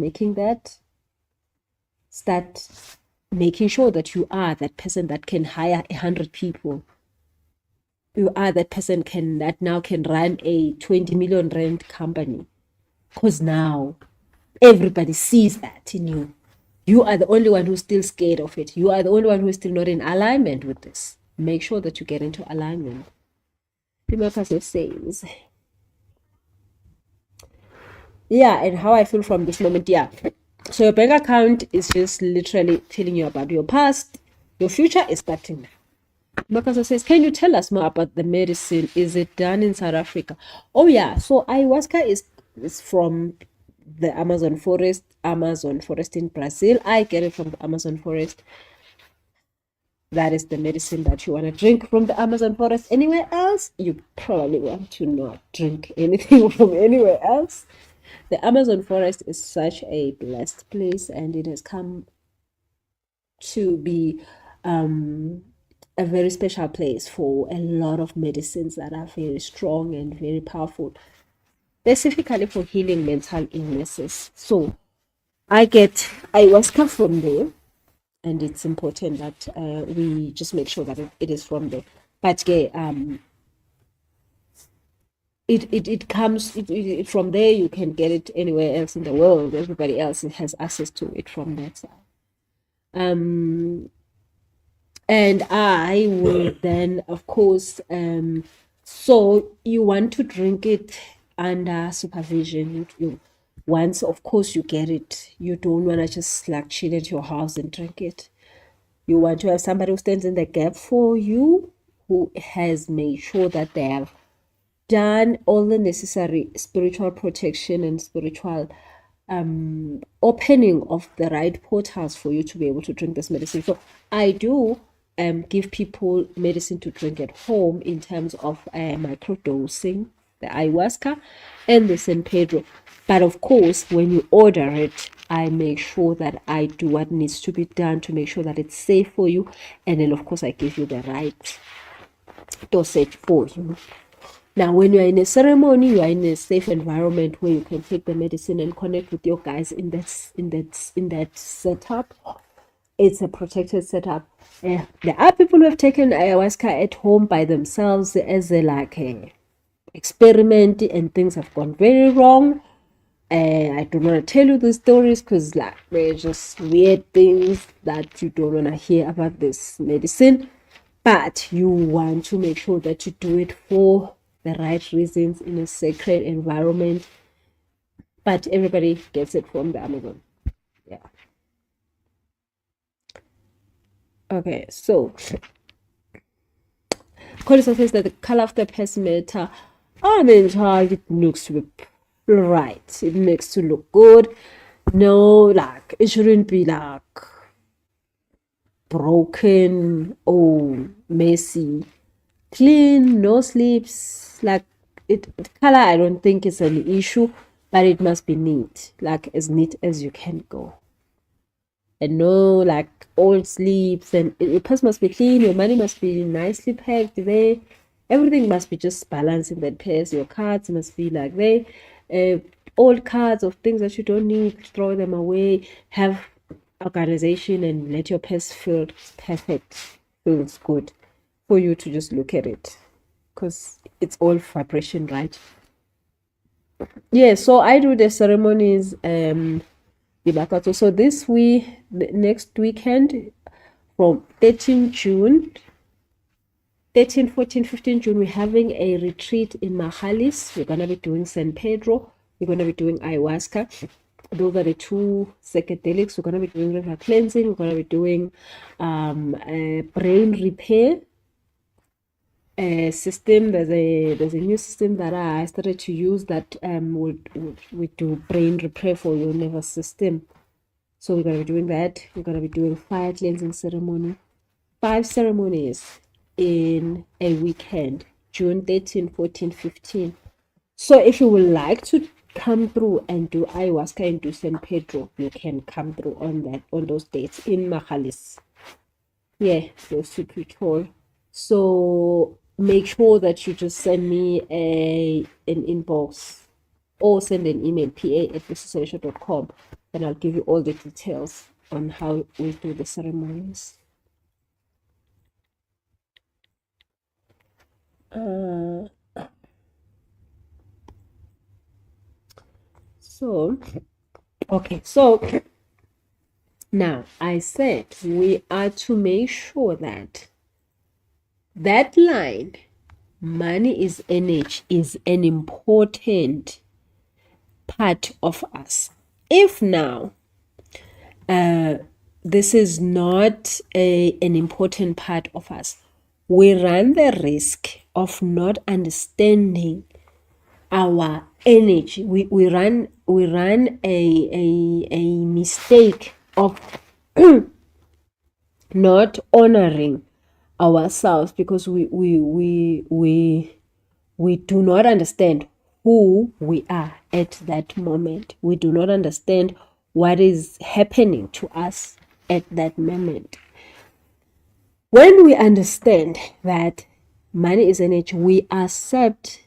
making sure that you are that person that can hire 100 people. You are that person that now can run a 20 million rand company, because now everybody sees that in you. You are the only one who's still scared of it. You are the only one who's still not in alignment with this. Make sure that you get into alignment. Democracy says, yeah, and how I feel from this moment. Yeah, so your bank account is just literally telling you about your past. Your future is starting now. Makasa says, can you tell us more about the medicine? Is it done in South Africa? Oh yeah, so ayahuasca is from the Amazon forest in Brazil. I get it from the Amazon forest. That is the medicine that you want to drink from the Amazon forest. Anywhere else, you probably want to not drink anything from anywhere else. The Amazon forest is such a blessed place, and it has come to be a very special place for a lot of medicines that are very strong and very powerful, specifically for healing mental illnesses. So I get ayahuasca from there, and it's important that we just make sure that it is from there. But it comes from there. You can get it anywhere else in the world. Everybody else has access to it from that side. And I will then, of course, so you want to drink it under supervision. Once, of course, you get it, you don't want to just like chill at your house and drink it. You want to have somebody who stands in the gap for you, who has made sure that they have done all the necessary spiritual protection and spiritual opening of the right portals for you to be able to drink this medicine. So I do give people medicine to drink at home in terms of microdosing, the ayahuasca and the San Pedro. But of course, when you order it, I make sure that I do what needs to be done to make sure that it's safe for you. And then, of course, I give you the right dosage for you. Now, when you're in a ceremony, you are in a safe environment where you can take the medicine and connect with your guys in that setup. It's a protected setup. There are people who have taken ayahuasca at home by themselves as a experiment, and things have gone very wrong. I don't want to tell you the stories because they're just weird things that you don't want to hear about this medicine. But you want to make sure that you do it for the right reasons in a sacred environment. But everybody gets it from the Amazon. Yeah. Okay, so Colisa says that the color of the pacemaker, it looks to be right. It makes to look good. No, it shouldn't be broken or messy. Clean, no slips. Color I don't think is an issue, but it must be neat, as neat as you can go. And no old sleeves, and your purse must be clean, your money must be nicely packed there, everything must be just balanced in that purse. Your cards must be there, old cards of things that you don't need, throw them away. Have organization and let your purse feel perfect, feels good for you to just look at it, because it's all vibration, right? Yeah, so I do the ceremonies so next weekend from 13 June, 13, 14, 15 June, we're having a retreat in Mahalis. We're going to be doing San Pedro. We're going to be doing ayahuasca. Those are the two psychedelics. We're going to be doing river cleansing. We're going to be doing a brain repair system. There's a new system that I started to use that we do brain repair for your nervous system. So we're going to be doing that. We're going to be doing fire cleansing ceremony. 5 ceremonies in a weekend, June 13, 14, 15. So if you would like to come through and do ayahuasca and do San Pedro, you can come through on those dates in Mahalis. Yeah, so super tall. So make sure that you just send me an inbox or send an email, pa@businessessential.com, and I'll give you all the details. on how we do the ceremonies. So now I said we are to make sure that that line, money is energy, is an important part of us. If now this is not an important part of us, we run the risk of not understanding our energy. We run a mistake of not honoring ourselves because we do not understand who we are at that moment. We do not understand what is happening to us at that moment. When we understand that money is energy, we accept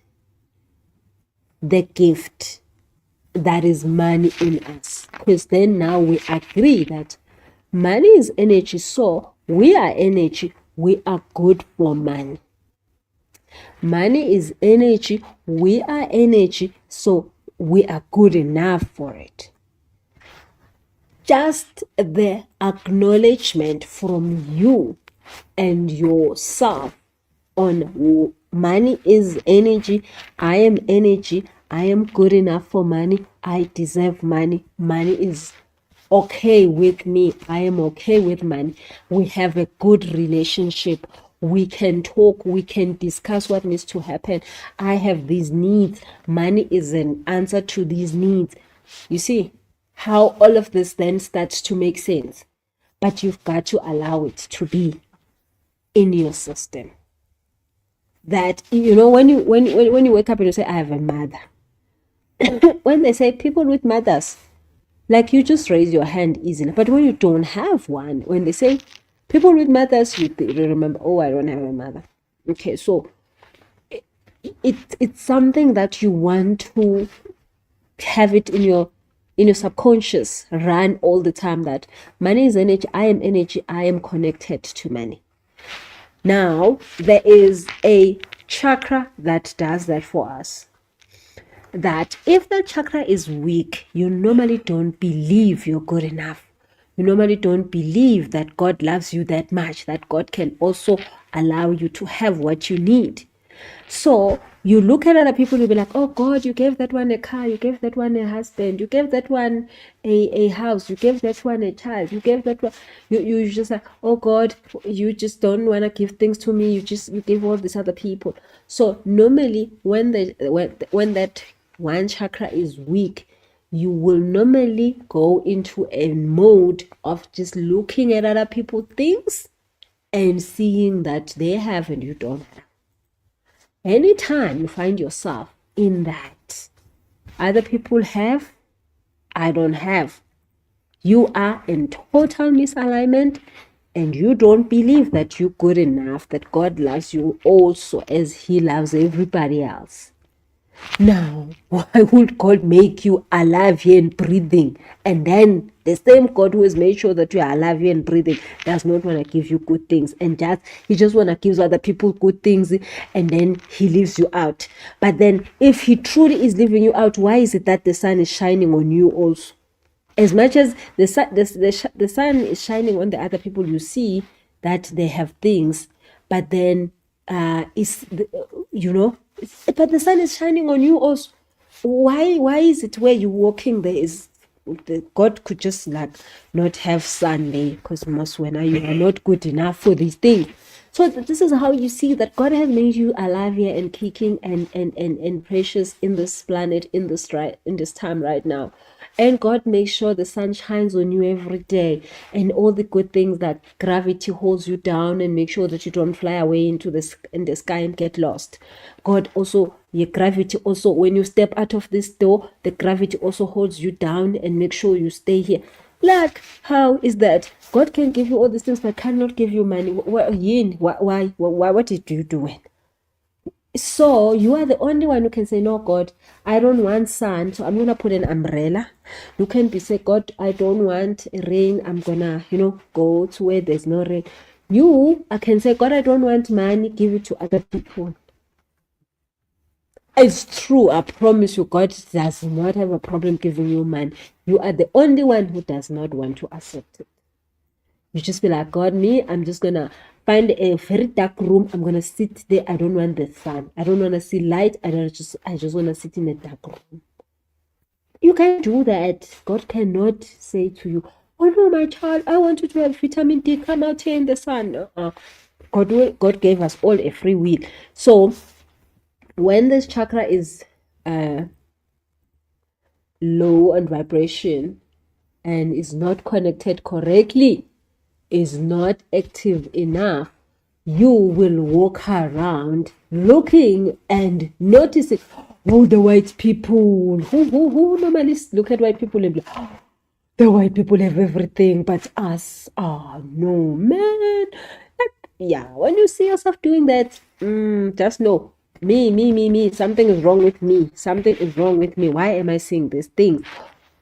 the gift that is money in us, because then now we agree that money is energy, so we are energy, we are good for money. Money is energy, we are energy, so we are good enough for it. Just the acknowledgement from you and yourself on money is energy, I am energy, I am good enough for money, I deserve money, money is okay with me, I am okay with money, we have a good relationship, we can talk, we can discuss what needs to happen, I have these needs, money is an answer to these needs. You see how all of this then starts to make sense, but you've got to allow it to be in your system. That, you know, when you wake up and you say I have a mother, when they say people with mothers, like, you just raise your hand easily. But when you don't have one, when they say people with mothers, you remember, oh, I don't have a mother. Okay, so it's something that you want to have it in your subconscious, run all the time, that money is energy, I am connected to money. Now there is a chakra that does that for us, that if the chakra is weak, you normally don't believe you're good enough. You normally don't believe that God loves you that much, that God can also allow you to have what you need. So you look at other people, you'll be like, oh God, you gave that one a car, you gave that one a husband, you gave that one a house, you gave that one a child, you gave that one, you just like, oh God, you just don't want to give things to me, you give all these other people. So normally when that one chakra is weak, you will normally go into a mode of just looking at other people's things and seeing that they have and you don't have. Anytime you find yourself in that, other people have, I don't have, you are in total misalignment, and you don't believe that you're good enough, that God loves you also as He loves everybody else. Now, why would God make you alive here and breathing, and then the same God who has made sure that you are alive here and breathing does not want to give you good things, and He just want to give other people good things, and then He leaves you out? But then if He truly is leaving you out, why is it that the sun is shining on you also? As much as the sun is shining on the other people, you see that they have things, but then but the sun is shining on you also. Why is it where you're walking there is God could just like not have sun there, because most when you are not good enough for these things. So this is how you see that God has made you alive here and kicking and precious in this planet, in this time right now. And God makes sure the sun shines on you every day, and all the good things, that gravity holds you down and make sure that you don't fly away into the sky and get lost. God also, your gravity also, when you step out of this door, the gravity also holds you down and make sure you stay here. Like, how is that? God can give you all these things but cannot give you money. Why? What did you do it? So you are the only one who can say, no, God, I don't want sun, so I'm gonna put an umbrella. You can be say, God, I don't want rain, I'm gonna, go to where there's no rain. I can say, God, I don't want money, give it to other people. It's true, I promise you, God does not have a problem giving you money. You are the only one who does not want to accept it. You just be like, God, me, I'm just gonna find a very dark room. I'm gonna sit there. I don't want the sun. I don't wanna see light. I just wanna sit in a dark room. You can do that. God cannot say to you, oh no, my child, I want you to have vitamin D. Come out here in the sun. God gave us all a free will. So when this chakra is low on vibration and is not connected correctly, is not active enough, you will walk around looking and noticing, oh, the white people, who normally look at white people and be like, oh, the white people have everything but us. Oh no, man. Yeah, when you see yourself doing that, just know, me, something is wrong with me. Something is wrong with me. Why am I seeing this thing?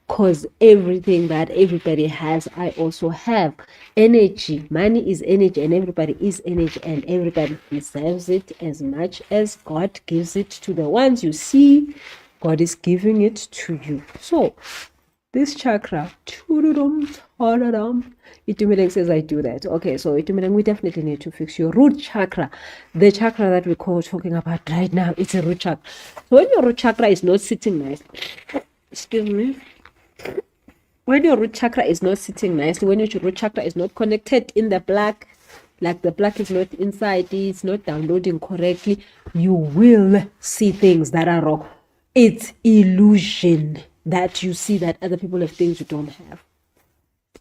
Because everything that everybody has, I also have. Energy, money is energy, and everybody is energy, and everybody deserves it as much as God gives it to the ones you see. God is giving it to you. So this chakra, Itumeleng says I do that. Okay, so Itumeleng, we definitely need to fix your root chakra. The chakra that we're talking about right now, it's a root chakra. So when your root chakra is not sitting nice, excuse me, when your root chakra is not sitting nicely, when your root chakra is not connected in the black, like the black is not inside, it's not downloading correctly, you will see things that are wrong. It's illusion that you see that other people have things you don't have.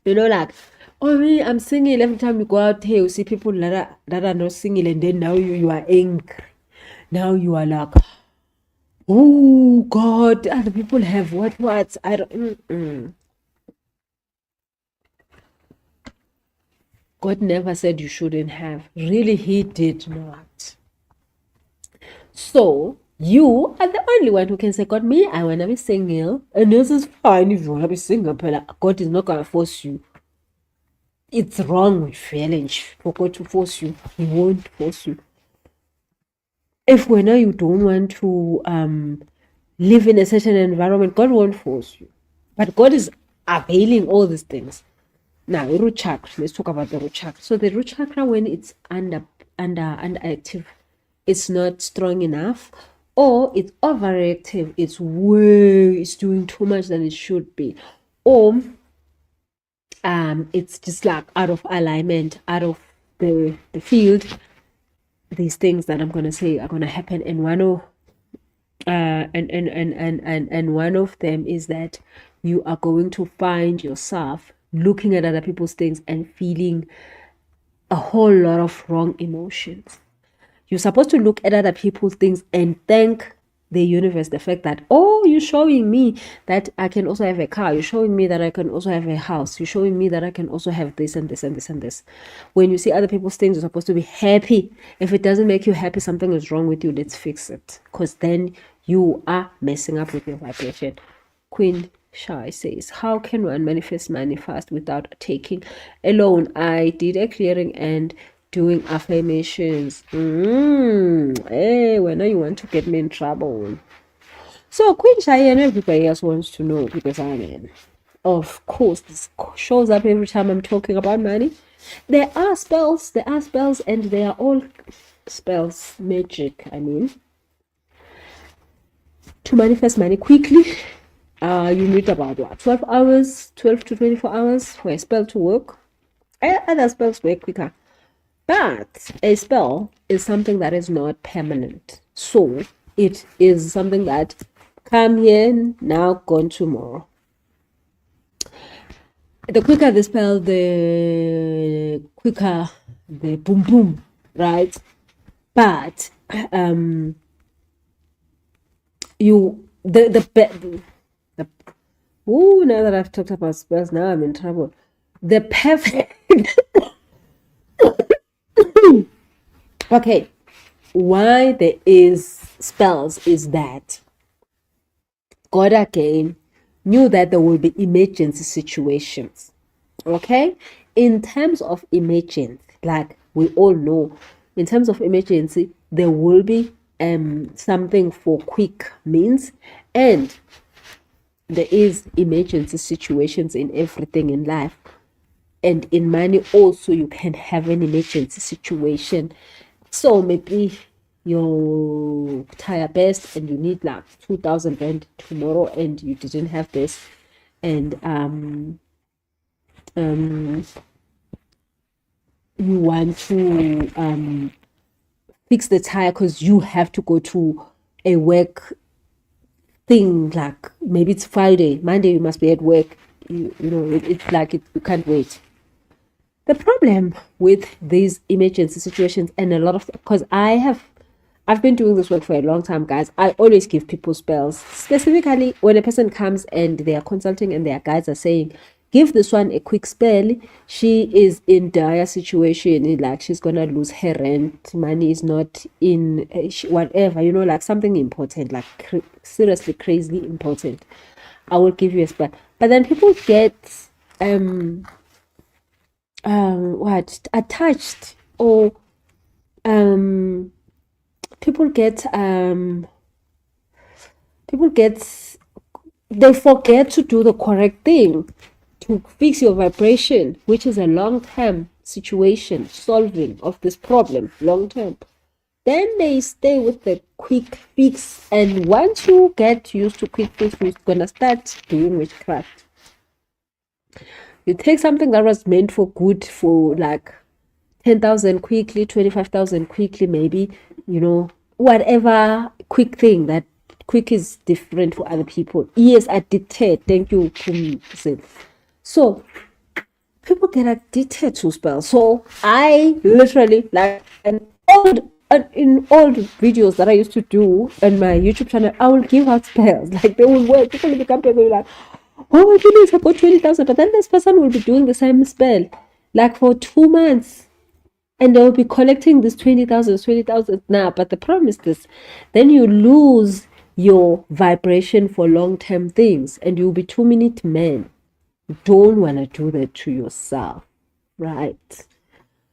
Like, oh, me, I'm singing. Every time you go out here, you see people that are not singing, and then now you are angry. Now you are like, oh God, other people have what? I don't. God never said you shouldn't have. Really, He did not. So you are the only one who can say, God, me, I want to be single. And this is fine if you want to be single, but God is not going to force you. It's wrong with feeling for God to force you. He won't force you. If when you don't want to live in a certain environment, God won't force you. But God is availing all these things. Now, root chakra. Let's talk about the root chakra. So the root chakra, when it's underactive, it's not strong enough, or it's overactive. It's doing too much than it should be, or it's just like out of alignment, out of the field. These things that I'm gonna say are gonna happen, and one of them is that you are going to find yourself looking at other people's things and feeling a whole lot of wrong emotions. You're supposed to look at other people's things and thank the universe, the fact that, oh, you're showing me that I can also have a car. You're showing me that I can also have a house. You're showing me that I can also have this and this and this and this. When you see other people's things, you're supposed to be happy. If it doesn't make you happy, something is wrong with you. Let's fix it. Because then you are messing up with your vibration. Queen Shai says, how can one manifest money fast without taking a loan? I did a clearing and doing affirmations. Hey, when you want to get me in trouble. So Queen Shai and everybody else wants to know, because I mean, of course, this shows up every time I'm talking about money. There are spells, and they are all spells, magic, I mean. To manifest money quickly, you need about what, 12 hours, 12 to 24 hours for a spell to work. Other spells work quicker. But a spell is something that is not permanent. So it is something that come here now, gone tomorrow. The quicker the spell, the quicker the boom boom, right? But now that I've talked about spells, now I'm in trouble. The perfect okay, why there is spells is that God again knew that there will be emergency situations. Okay, in terms of emergency, like we all know, in terms of emergency, there will be something for quick means, and there is emergency situations in everything in life. And in money also, you can have an emergency situation. So maybe your tire burst and you need like 2,000 rand tomorrow, and you didn't have this, and you want to fix the tire because you have to go to a work thing, like maybe it's Friday, Monday you must be at work. You know, it's like you can't wait. The problem with these emergency situations, and a lot of, because I've been doing this work for a long time, guys. I always give people spells, specifically when a person comes and they are consulting and their guides are saying, give this one a quick spell. She is in dire situation, like she's gonna lose her rent, money is not in, whatever, you know, like something important, like seriously crazily important. I will give you a spell. But then people get what attached, or people get they forget to do the correct thing to fix your vibration, which is a long-term situation, solving of this problem long term. Then they stay with the quick fix, and once you get used to quick fix, you're gonna start doing witchcraft. You take something that was meant for good, for like 10,000 quickly, 25,000 quickly, maybe, you know, whatever quick thing. That quick is different for other people. Yes, addicted. Thank you, Kum. So people get addicted to spells. So I literally, like, in old videos that I used to do on my YouTube channel, I will give out spells. Like, they will work. People will become, people will be like, oh my goodness, I got 20,000. But then this person will be doing the same spell like for 2 months, and they'll be collecting this 20,000 now. But the problem is this: then you lose your vibration for long-term things, and you'll be 2-minute man. You don't want to do that to yourself, right?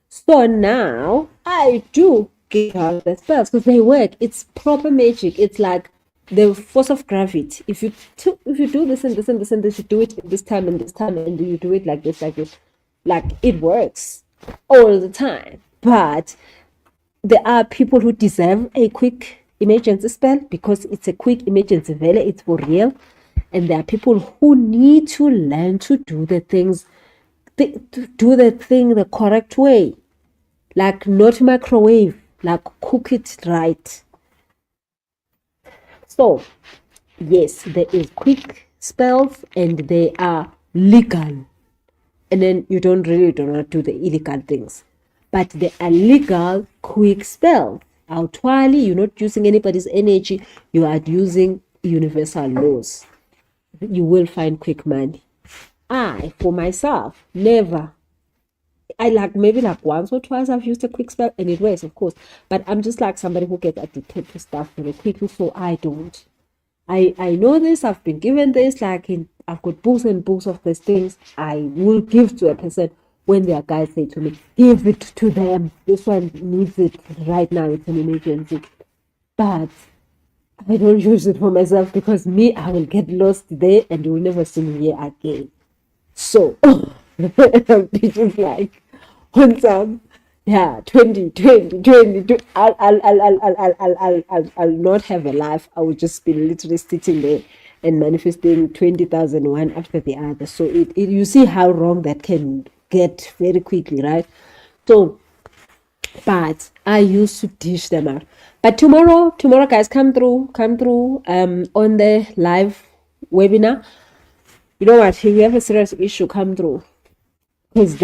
So now I do give out the spells because they work. It's proper magic. It's like the force of gravity. If you do this and this and this and this, you do it this time and this time, and you do it like this, like it works all the time. But there are people who deserve a quick emergency spell because it's a quick emergency value, it's for real. And there are people who need to learn to do the things, to do the thing the correct way, like not microwave, like cook it right. So yes, there is quick spells and they are legal, and then you do not do the illegal things. But they are legal quick spells. Outwardly, you're not using anybody's energy, you are using universal laws. You will find quick money. I, for myself, never. I like maybe like once or twice I've used a quick spell and it works, of course. But I'm just like somebody who gets addicted to stuff very quickly, so I don't. I know this, I've been given this, like I've got books and books of these things. I will give to a person when their guys say to me, give it to them. This one needs it right now, it's an emergency. But I don't use it for myself because me, I will get lost there and you will never see me here again. So I'm just like on some, yeah, 20, I'll not have a life. I will just be literally sitting there and manifesting 20,000 one after the other. So you see how wrong that can get very quickly, right? So, but I used to dish them out. But tomorrow guys, come through on the live webinar. You know what, if you have a serious issue, come through, because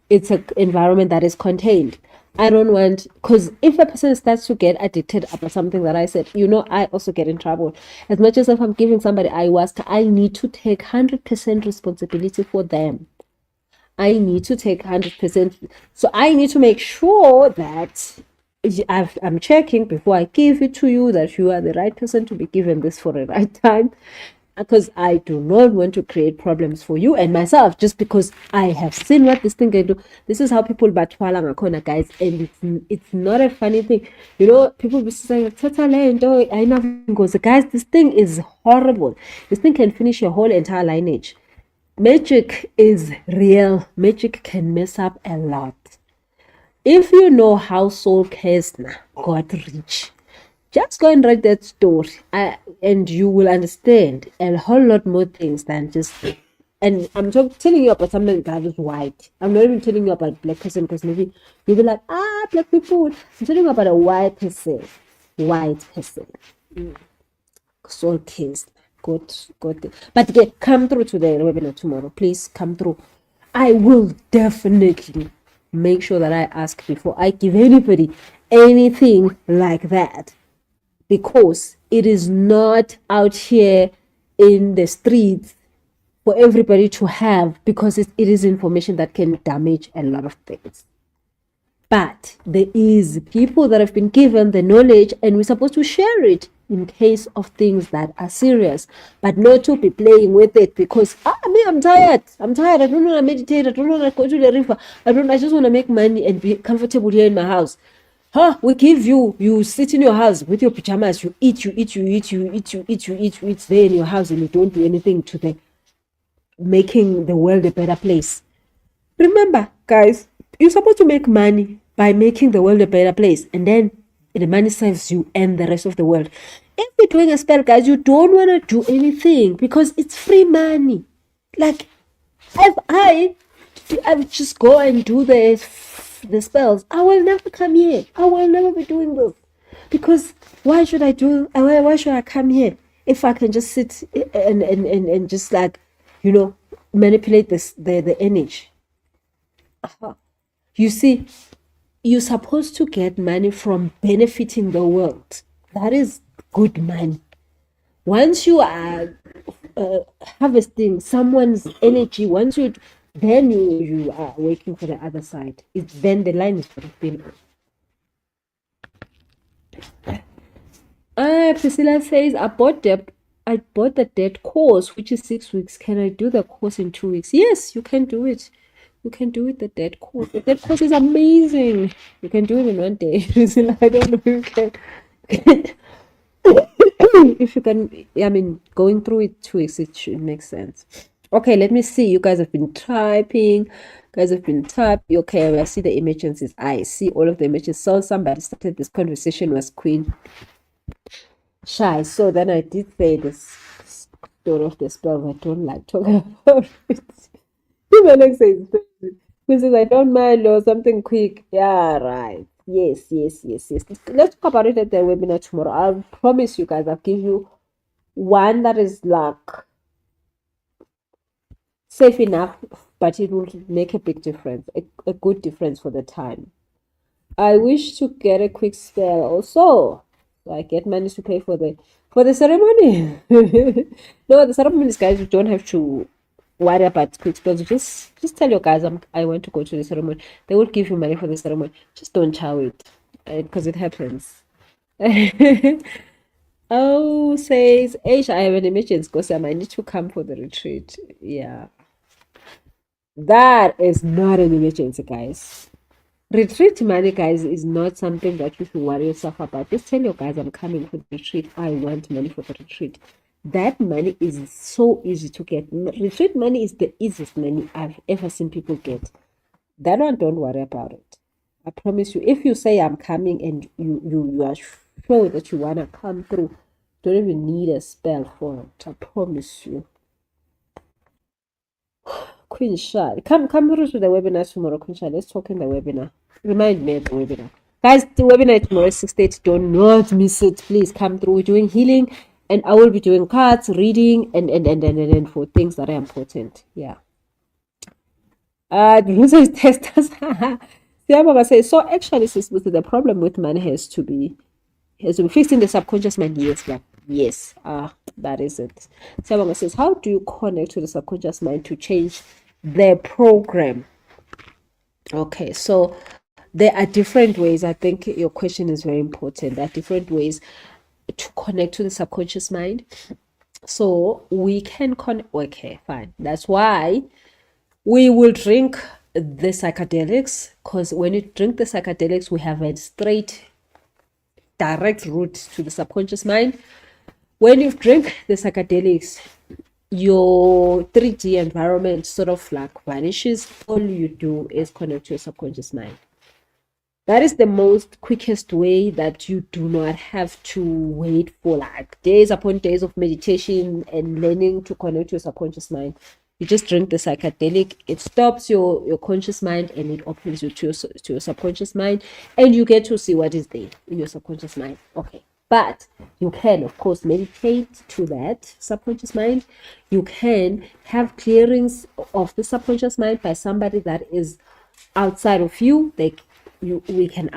it's an environment that is contained. I don't want, because if a person starts to get addicted about something that I said, you know, I also get in trouble. As much as if I'm giving somebody ayahuasca, I need to take 100% responsibility for them. I need to take 100%. So I need to make sure that I'm checking before I give it to you that you are the right person to be given this for the right time, because I do not want to create problems for you and myself just because I have seen what this thing can do. This is how people batwala ngakhona, guys, and it's not a funny thing. You know, people be saying, "Tata lento, I nothing goes." Guys, this thing is horrible. This thing can finish your whole entire lineage. Magic is real. Magic can mess up a lot. If you know how Saul Kesner got rich, just go and read that story, and you will understand a whole lot more things than just. And I'm telling you about something that is white. I'm not even telling you about black person, because maybe you'll be like, black people. I'm telling you about a white person. White person. Saul Kesner. Got it. But again, come through to the webinar tomorrow. Please come through. I will definitely make sure that I ask before I give anybody anything like that, because it is not out here in the streets for everybody to have, because it is information that can damage a lot of things. But there is people that have been given the knowledge, and we're supposed to share it in case of things that are serious, but not to be playing with it because I'm tired. I don't want to meditate. I don't want to go to the river. I just want to make money and be comfortable here in my house. We give you sit in your house with your pajamas, you eat there in your house, and you don't do anything to the making the world a better place. Remember, guys, you're supposed to make money by making the world a better place, and then the money serves you and the rest of the world. If you're doing a spell, guys, you don't want to do anything because it's free money. Like, if I just go and do the spells, I will never come here. I will never be doing this, because why should I come here if I can just sit and just, like, manipulate the energy? You see, you're supposed to get money from benefiting the world. That is good money. Once you are harvesting someone's energy, then you are working for the other side. Then the line is very thin. Priscilla says, I bought the dead course, which is 6 weeks. Can I do the course in 2 weeks? Yes, you can do it. You can do it, the dead course. The dead course is amazing. You can do it in 1 day. Priscilla, I don't know if you can. If you can, going through it 2 weeks, it should make sense. Okay, let me see. You guys have been typing. Okay, I see the emergencies. I see all of the emergencies. So somebody started this conversation was Queen Shy. So then I did say this story of the spell. I don't like talking about it. Even says, because I don't mind or something quick. Yeah, right. Yes. Let's talk about it at the webinar tomorrow. I promise you guys, I'll give you one that is like safe enough, but it will make a big difference, a good difference for the time. I wish to get a quick spell also, so I get money to pay for the ceremony. No, the ceremonies, guys, you don't have to worry about quick spells. Just tell your guys I want to go to the ceremony. They will give you money for the ceremony. Just don't chow it, because it happens. Oh, says Aisha, I have an emergency because I might need to come for the retreat. Yeah. That is not an emergency, guys. Retreat money, guys, is not something that you should worry yourself about. Just tell your guys, I'm coming for the retreat. I want money for the retreat. That money is so easy to get. Retreat money is the easiest money I've ever seen people get. That one, don't worry about it. I promise you. If you say I'm coming and you are sure that you want to come through, don't even need a spell for it. I promise you. Queen Shy, come through to the webinar tomorrow, Queen Shy. Let's talk in the webinar. Remind me of the webinar. Guys, the webinar tomorrow is 6:30. Do not miss it. Please come through. We're doing healing, and I will be doing cards, reading, and for things that are important. Yeah. The reason is testers. Say, so actually, the problem with money has to be fixed in the subconscious mind. Yes, yeah. Yes. That is it. Siabonga says, how do you connect to the subconscious mind to change the program? Okay, so there are different ways. I think your question is very important. There are different ways to connect to the subconscious mind. So we can okay, fine. That's why we will drink the psychedelics, because when you drink the psychedelics, we have a straight, direct route to the subconscious mind. When you drink the psychedelics, your 3D environment sort of like vanishes. All you do is connect to your subconscious mind. That is the most quickest way that you do not have to wait for like days upon days of meditation and learning to connect to your subconscious mind. You just drink the psychedelic, it stops your conscious mind and it opens you to your subconscious mind, and you get to see what is there in your subconscious mind. Okay. But you can, of course, meditate to that subconscious mind. You can have clearings of the subconscious mind by somebody that is outside of you. Somebody can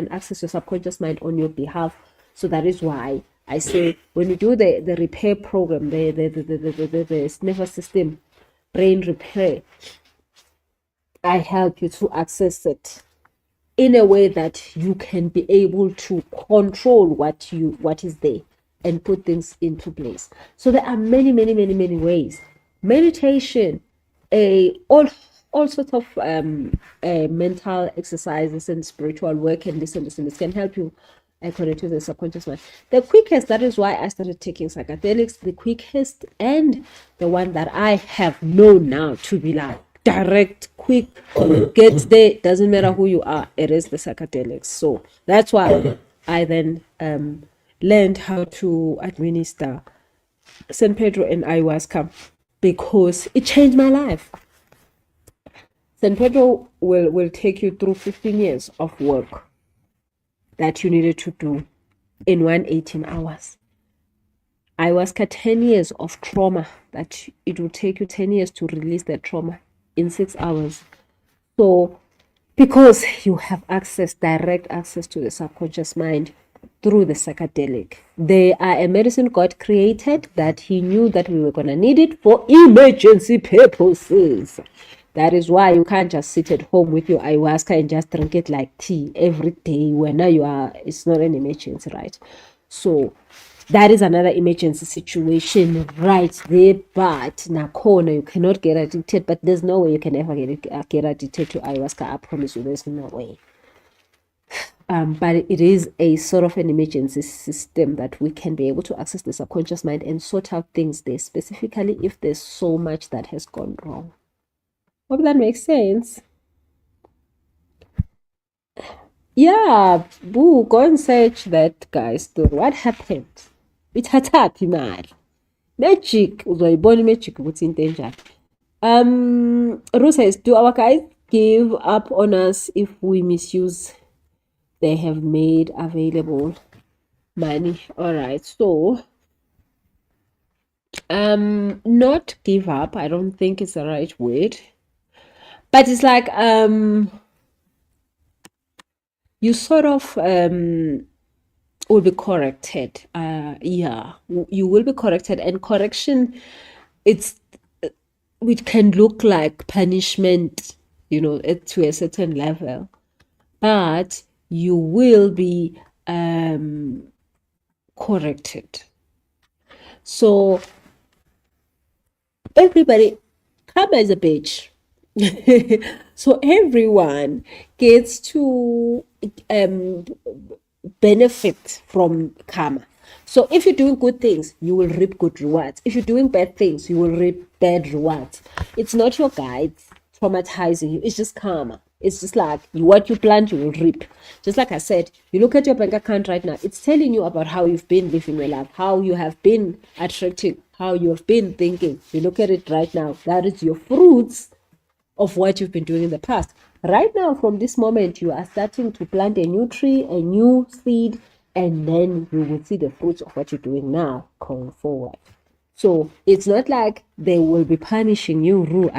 access your subconscious mind on your behalf. So that is why I say when you do the repair program, the nervous system brain repair, I help you to access it in a way that you can be able to control what is there and put things into place. So there are many ways. Meditation, all sorts of mental exercises and spiritual work and this can help you connect to the subconscious mind. The quickest, that is why I started taking psychedelics, the quickest and the one that I have known now to be like direct, quick, get there, doesn't matter who you are, it is the psychedelics. So that's why I then learned how to administer San Pedro and ayahuasca, because it changed my life. San Pedro will take you through 15 years of work that you needed to do in 118 hours. Ayahuasca, 10 years of trauma that it will take you 10 years to release that trauma in 6 hours. So because you have direct access to the subconscious mind through the psychedelic, they are a medicine God created that he knew that we were going to need it for emergency purposes. That is why you can't just sit at home with your ayahuasca and just drink it like tea every day when now it's not an emergency, right? So that is another emergency situation right there. But Nakona, you cannot get addicted, but there's no way you can ever get addicted to ayahuasca. I promise you, there's no way. But it is a sort of an emergency system that we can be able to access the subconscious mind and sort out things there, specifically if there's so much that has gone wrong. Hope that makes sense. Yeah, boo, go and search that guy's story. What happened? Ithathaphi imali. Magic, uzoyibona magic ukuthi into enjani. Ruth says, do our guys give up on us if we misuse they have made available money? All right, so not give up, I don't think it's the right word, but it's like you sort of will be corrected. Yeah, you will be corrected, and correction, it can look like punishment, to a certain level, but you will be corrected. So everybody, karma is a bitch. So everyone gets to benefit from karma. So if you're doing good things, you will reap good rewards. If you're doing bad things, you will reap bad rewards. It's not your guides traumatizing you. It's just karma. It's just like what you plant, you will reap. Just like I said, you look at your bank account right now, it's telling you about how you've been living your life, how you have been attracting, how you have been thinking. You look at it right now, that is your fruits of what you've been doing in the past. Right now, from this moment, you are starting to plant a new tree, a new seed, and then you will see the fruits of what you're doing now going forward. So it's not like they will be punishing you.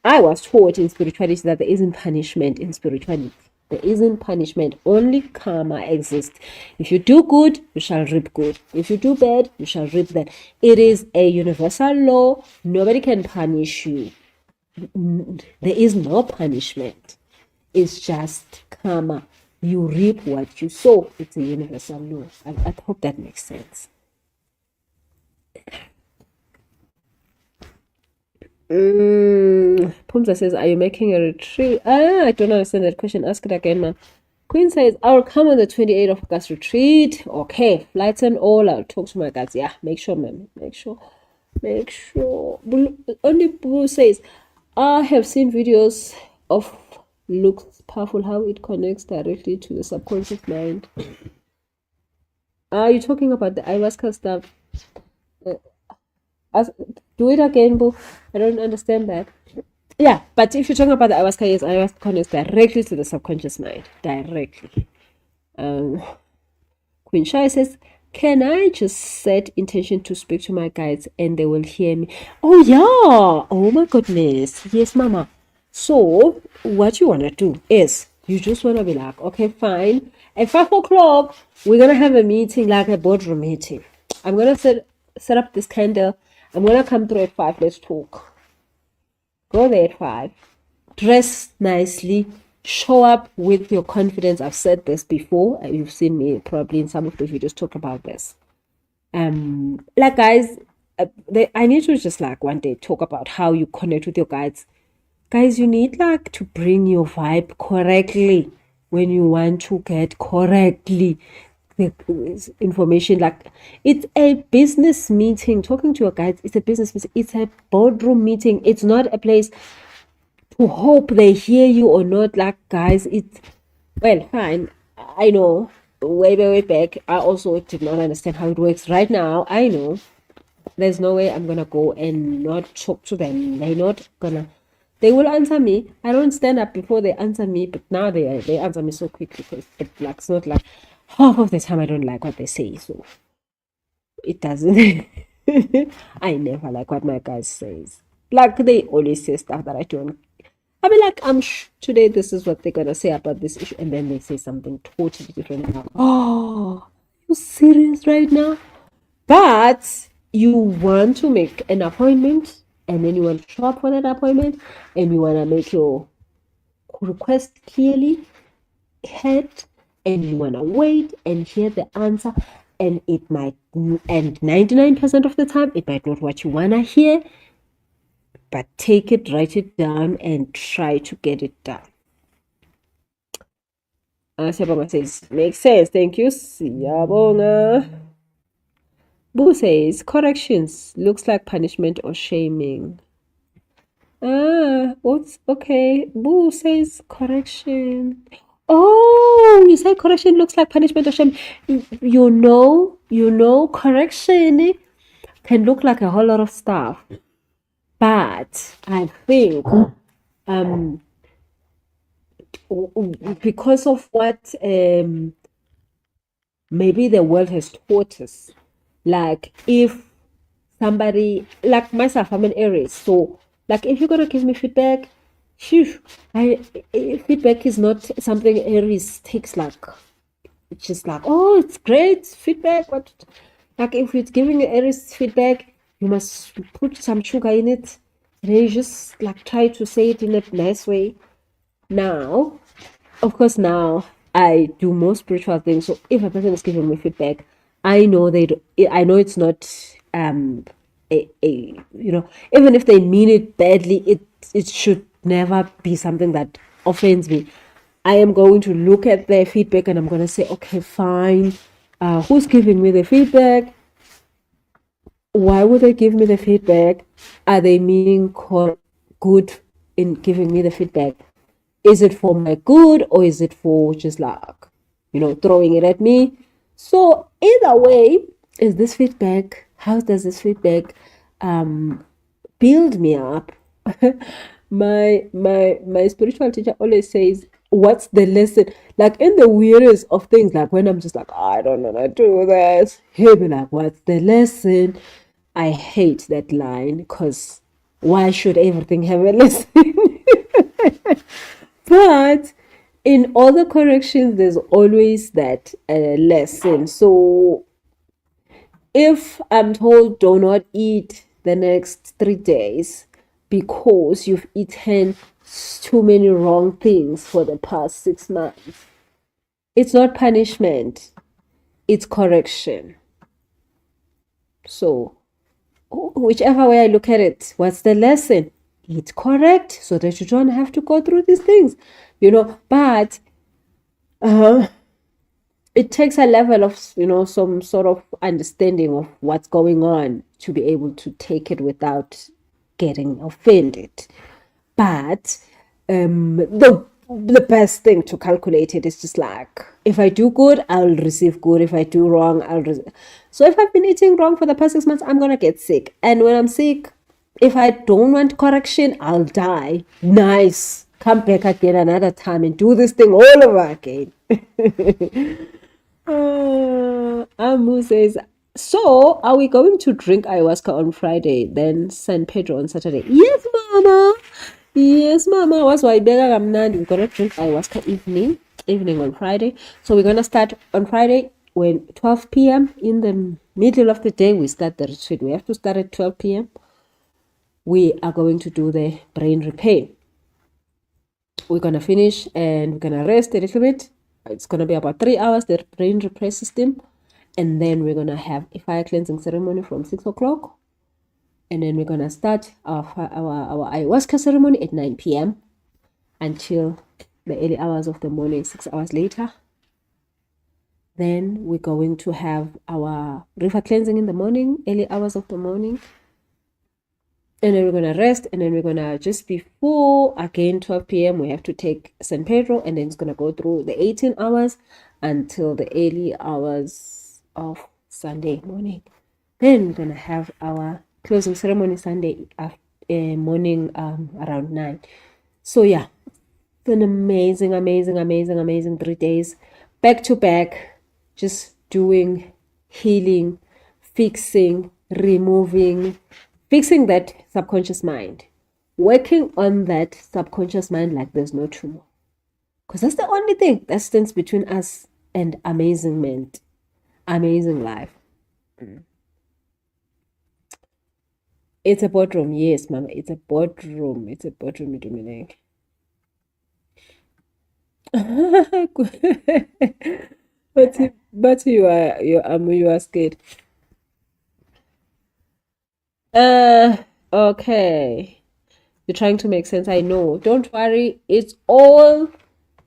I was taught in spirituality that there isn't punishment in spirituality. There isn't punishment, only karma exists. If you do good, you shall reap good. If you do bad, you shall reap bad. It is a universal law. Nobody can punish you. there is no punishment. It's just karma. You reap what you sow. It's a universal law. I hope that makes sense. Pumza says, are you making a retreat? I don't understand that question. Ask it again, man. Queen says, I'll come on the 28th of August retreat. Okay, flights and all. I'll talk to my guys. Yeah, make sure, man. Make sure. Only Boo says, I have seen videos of looks powerful, how it connects directly to the subconscious mind. Are you talking about the ayahuasca stuff? Do it again, Boo. I don't understand that. Yeah, but if you're talking about the ayahuasca, yes, ayahuasca connects directly to the subconscious mind. Directly. Queen Shai says, can I just set intention to speak to my guides and they will hear me? Oh, yeah. Oh, my goodness. Yes, Mama. So, what you want to do is you just want to be like, okay, fine. At 5 o'clock, we're going to have a meeting, like a boardroom meeting. I'm going to set up this candle. I'm going to come through at 5. Let's talk. Go there at 5. Dress nicely. Show up with your confidence. I've said this before. You've seen me probably in some of the videos talk about this. Like, guys, I need to just like one day talk about how you connect with your guides. Guys, you need like to bring your vibe correctly when you want to get correctly the information. Like, it's a business meeting. Talking to your guides, it's a business meeting. It's a boardroom meeting. It's not a place to hope they hear you or not. Like, guys, it's, well, fine. I know way back I also did not understand how it works. Right now I know there's no way I'm gonna go and not talk to them. They will answer me. I don't stand up before they answer me, but now they answer me so quickly, because it's not like half of the time I don't like what they say, so it doesn't. I never like what my guys says. Like, they always say stuff that I don't. I mean, like, today this is what they're gonna say about this issue, and then they say something totally different. Now, oh, you serious right now? But you want to make an appointment, and then you want to show up for that appointment, and you want to make your request clearly heard, and you want to wait and hear the answer, and 99% of the time it might not what you want to hear, but take it, write it down, and try to get it done. Siyabonga says, makes sense. Thank you. Siyabonga. Boo says, corrections looks like punishment or shaming. What's okay? Boo says correction. Oh, you say correction looks like punishment or shame. You know, correction can look like a whole lot of stuff. But I think because of what maybe the world has taught us, like, if somebody, like myself, I'm an Aries, so like, if you're gonna give me feedback, feedback is not something Aries takes like, it's just like, oh, it's great feedback, but like, if it's giving Aries feedback, you must put some sugar in it, and then you just like try to say it in a nice way. Now, of course, now I do more spiritual things, so if a person is giving me feedback, I know it's not even if they mean it badly, it should never be something that offends me. I am going to look at their feedback and I'm going to say, okay, fine, who's giving me the feedback? Why would they give me the feedback? Are they meaning good in giving me the feedback? Is it for my good, or is it for just like, throwing it at me? So either way, is this feedback, how does this feedback build me up? my spiritual teacher always says, what's the lesson? Like, in the weirdest of things, like when I'm just like, I don't know how to do this, he'll be like, what's the lesson? I hate that line, because why should everything have a lesson? But in all the corrections, there's always that lesson. So if I'm told do not eat the next 3 days, because you've eaten too many wrong things for the past 6 months. It's not punishment, it's correction. So, whichever way I look at it, what's the lesson? Eat correct so that you don't have to go through these things, But it takes a level of, some sort of understanding of what's going on to be able to take it without getting offended. But the best thing to calculate it is just like, if I do good, I'll receive good. If I do wrong, so if I've been eating wrong for the past 6 months, I'm gonna get sick. And when I'm sick, if I don't want correction, I'll die. Nice. Come back again another time and do this thing all over again. Amu says, so are we going to drink ayahuasca on Friday, then San Pedro on Saturday? Yes, Mama. Yes, Mama. What's why we're gonna drink ayahuasca evening on Friday. So we're gonna start on Friday when 12 p.m. in the middle of the day. We start the retreat. We have to start at 12 p.m. We are going to do the brain repair. We're gonna finish and we're gonna rest a little bit. It's gonna be about 3 hours, the brain repair system, and then we're gonna have a fire cleansing ceremony from 6 o'clock, and then we're gonna start our ayahuasca ceremony at 9 p.m. until the early hours of the morning, 6 hours later. Then we're going to have our river cleansing in the morning, early hours of the morning. And then we're going to rest. And then we're going to, just before, again, 12 p.m., we have to take San Pedro. And then it's going to go through the 18 hours until the early hours of Sunday morning. Then we're going to have our closing ceremony Sunday morning around 9. So, yeah, it's an amazing 3 days. Back to back, just doing healing, fixing, removing, fixing that subconscious mind, working on that subconscious mind like there's no tomorrow. Because that's the only thing that stands between us and amazing life. It's a boardroom. Yes, Mama. It's a boardroom. It's a boardroom, Dominic. but you are scared. Okay. You're trying to make sense. I know. Don't worry. It's all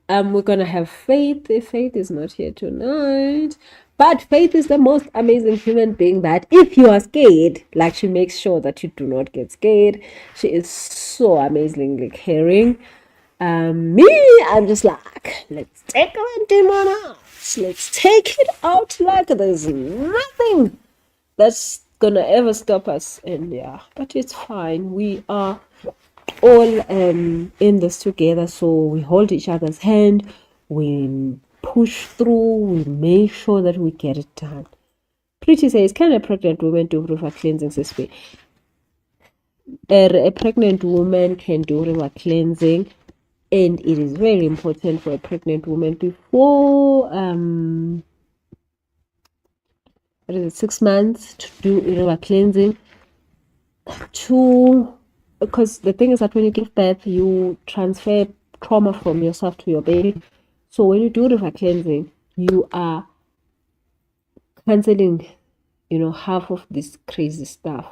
we're gonna have faith. Faith is not here tonight. But Faith is the most amazing human being that if you are scared, like, she makes sure that you do not get scared. She is so amazingly caring. Me, I'm just like, let's take that demon out. Let's take it out like there's nothing that's gonna ever stop us. And yeah, but it's fine. We are all in this together, so we hold each other's hand, we push through, we make sure that we get it done. Pretty says, can a pregnant woman do river cleansing this way? A pregnant woman can do river cleansing, and it is very important for a pregnant woman before 6 months to do river cleansing, because the thing is that when you give birth, you transfer trauma from yourself to your baby. So when you do river cleansing, you are canceling, half of this crazy stuff.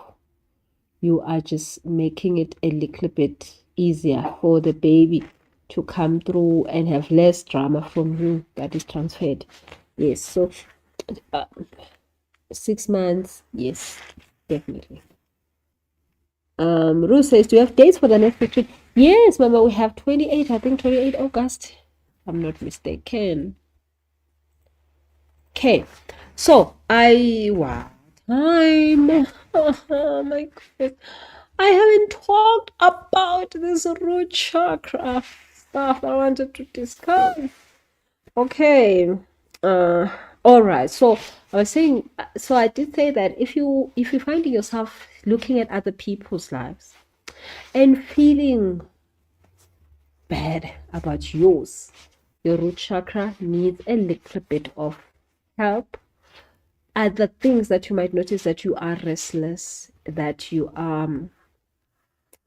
You are just making it a little bit easier for the baby to come through and have less drama from you that is transferred. Yes, so 6 months, yes, definitely. Ruth says, do you have dates for the next retreat? Yes, Mama, we have 28 August. I'm not mistaken. Okay, so what time? Oh my goodness. I haven't talked about this root chakra stuff I wanted to discuss. Okay. All right. So I was saying, so I did say that if you're finding yourself looking at other people's lives and feeling bad about yours, your root chakra needs a little bit of help. Other things that you might notice, that you are restless, that you are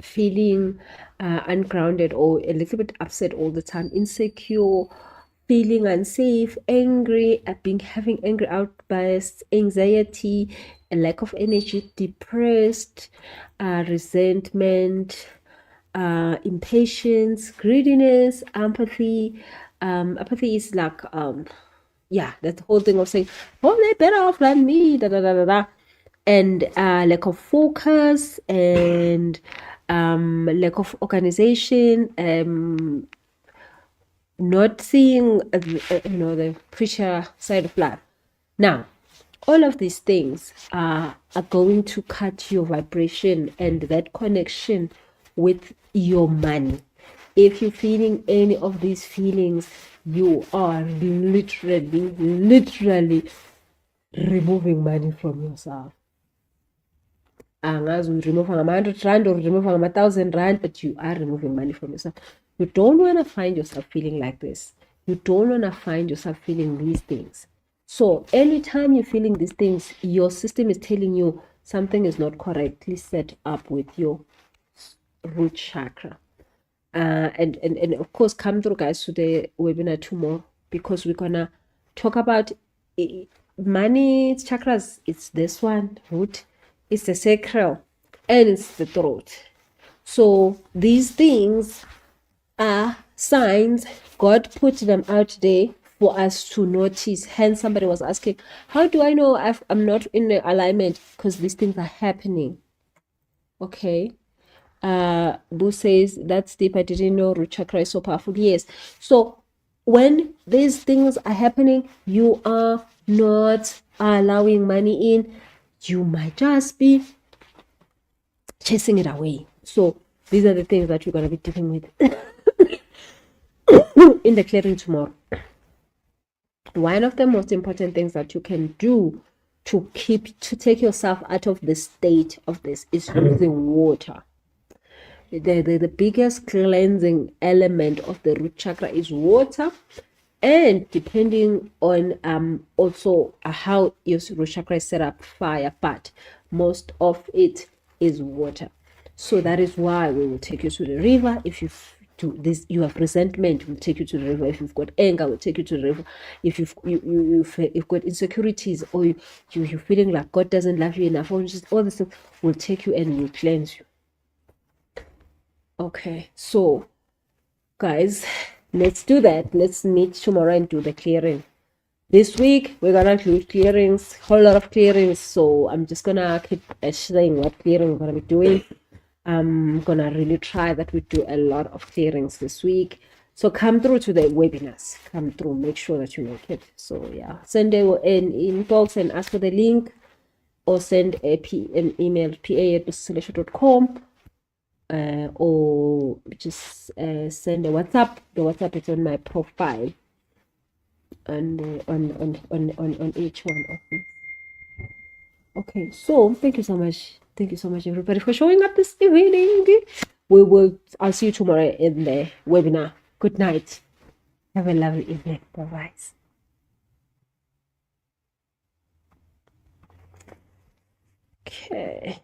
feeling ungrounded or a little bit upset all the time, insecure, feeling unsafe, angry, having angry outbursts, anxiety, a lack of energy, depressed, resentment, impatience, greediness, apathy. Apathy is like yeah, that whole thing of saying, oh, they're better off than me, da da da da da. And lack of focus and lack of organization, not seeing the pressure side of life. Now, all of these things are going to cut your vibration and that connection with your money. If you're feeling any of these feelings, you are literally removing money from yourself. Angazi remove ngama-100 or remove ngama-1,000 but you are removing money from yourself. You don't want to find yourself feeling like this. You don't want to find yourself feeling these things. So anytime you're feeling these things, your system is telling you something is not correctly set up with your root chakra. And of course, come through, guys, to the webinar tomorrow, because we're gonna talk about money chakras. It's this one, root, it's the sacral, and it's the throat. So these things are signs. God put them out there for us to notice. Hence, somebody was asking, how do I know I'm not in the alignment? Because these things are happening. Okay. Boo says, that's deep, I didn't know root chakra is so powerful. Yes. So when these things are happening, you are not allowing money in. You might just be chasing it away. So these are the things that you're going to be dealing with in the clearing tomorrow. One of the most important things that you can do to take yourself out of the state of this is using water. The biggest cleansing element of the root chakra is water, and depending on also how your root chakra is set up, fire, but most of it is water. So that is why we will take you to the river. If you have resentment, we'll take you to the river. If you've got anger, we'll take you to the river. If you've got insecurities, or you're feeling like God doesn't love you enough, or just all this stuff, we'll take you and we'll cleanse you. Okay, so guys, let's do that. Let's meet tomorrow and do the clearing. This week we're gonna do clearings, whole lot of clearings. So I'm just gonna keep saying what clearing we're gonna be doing. I'm gonna really try that we do a lot of clearings this week. So come through to the webinars. Come through, make sure that you make it. So yeah, send an inbox and ask for the link, or send an email, pa@businesselection.com. Or just send a WhatsApp. The WhatsApp is on my profile, and on each one of them. Okay, so thank you so much. Thank you so much, everybody, for showing up this evening. I'll see you tomorrow in the webinar. Good night. Have a lovely evening. Bye-bye. Okay.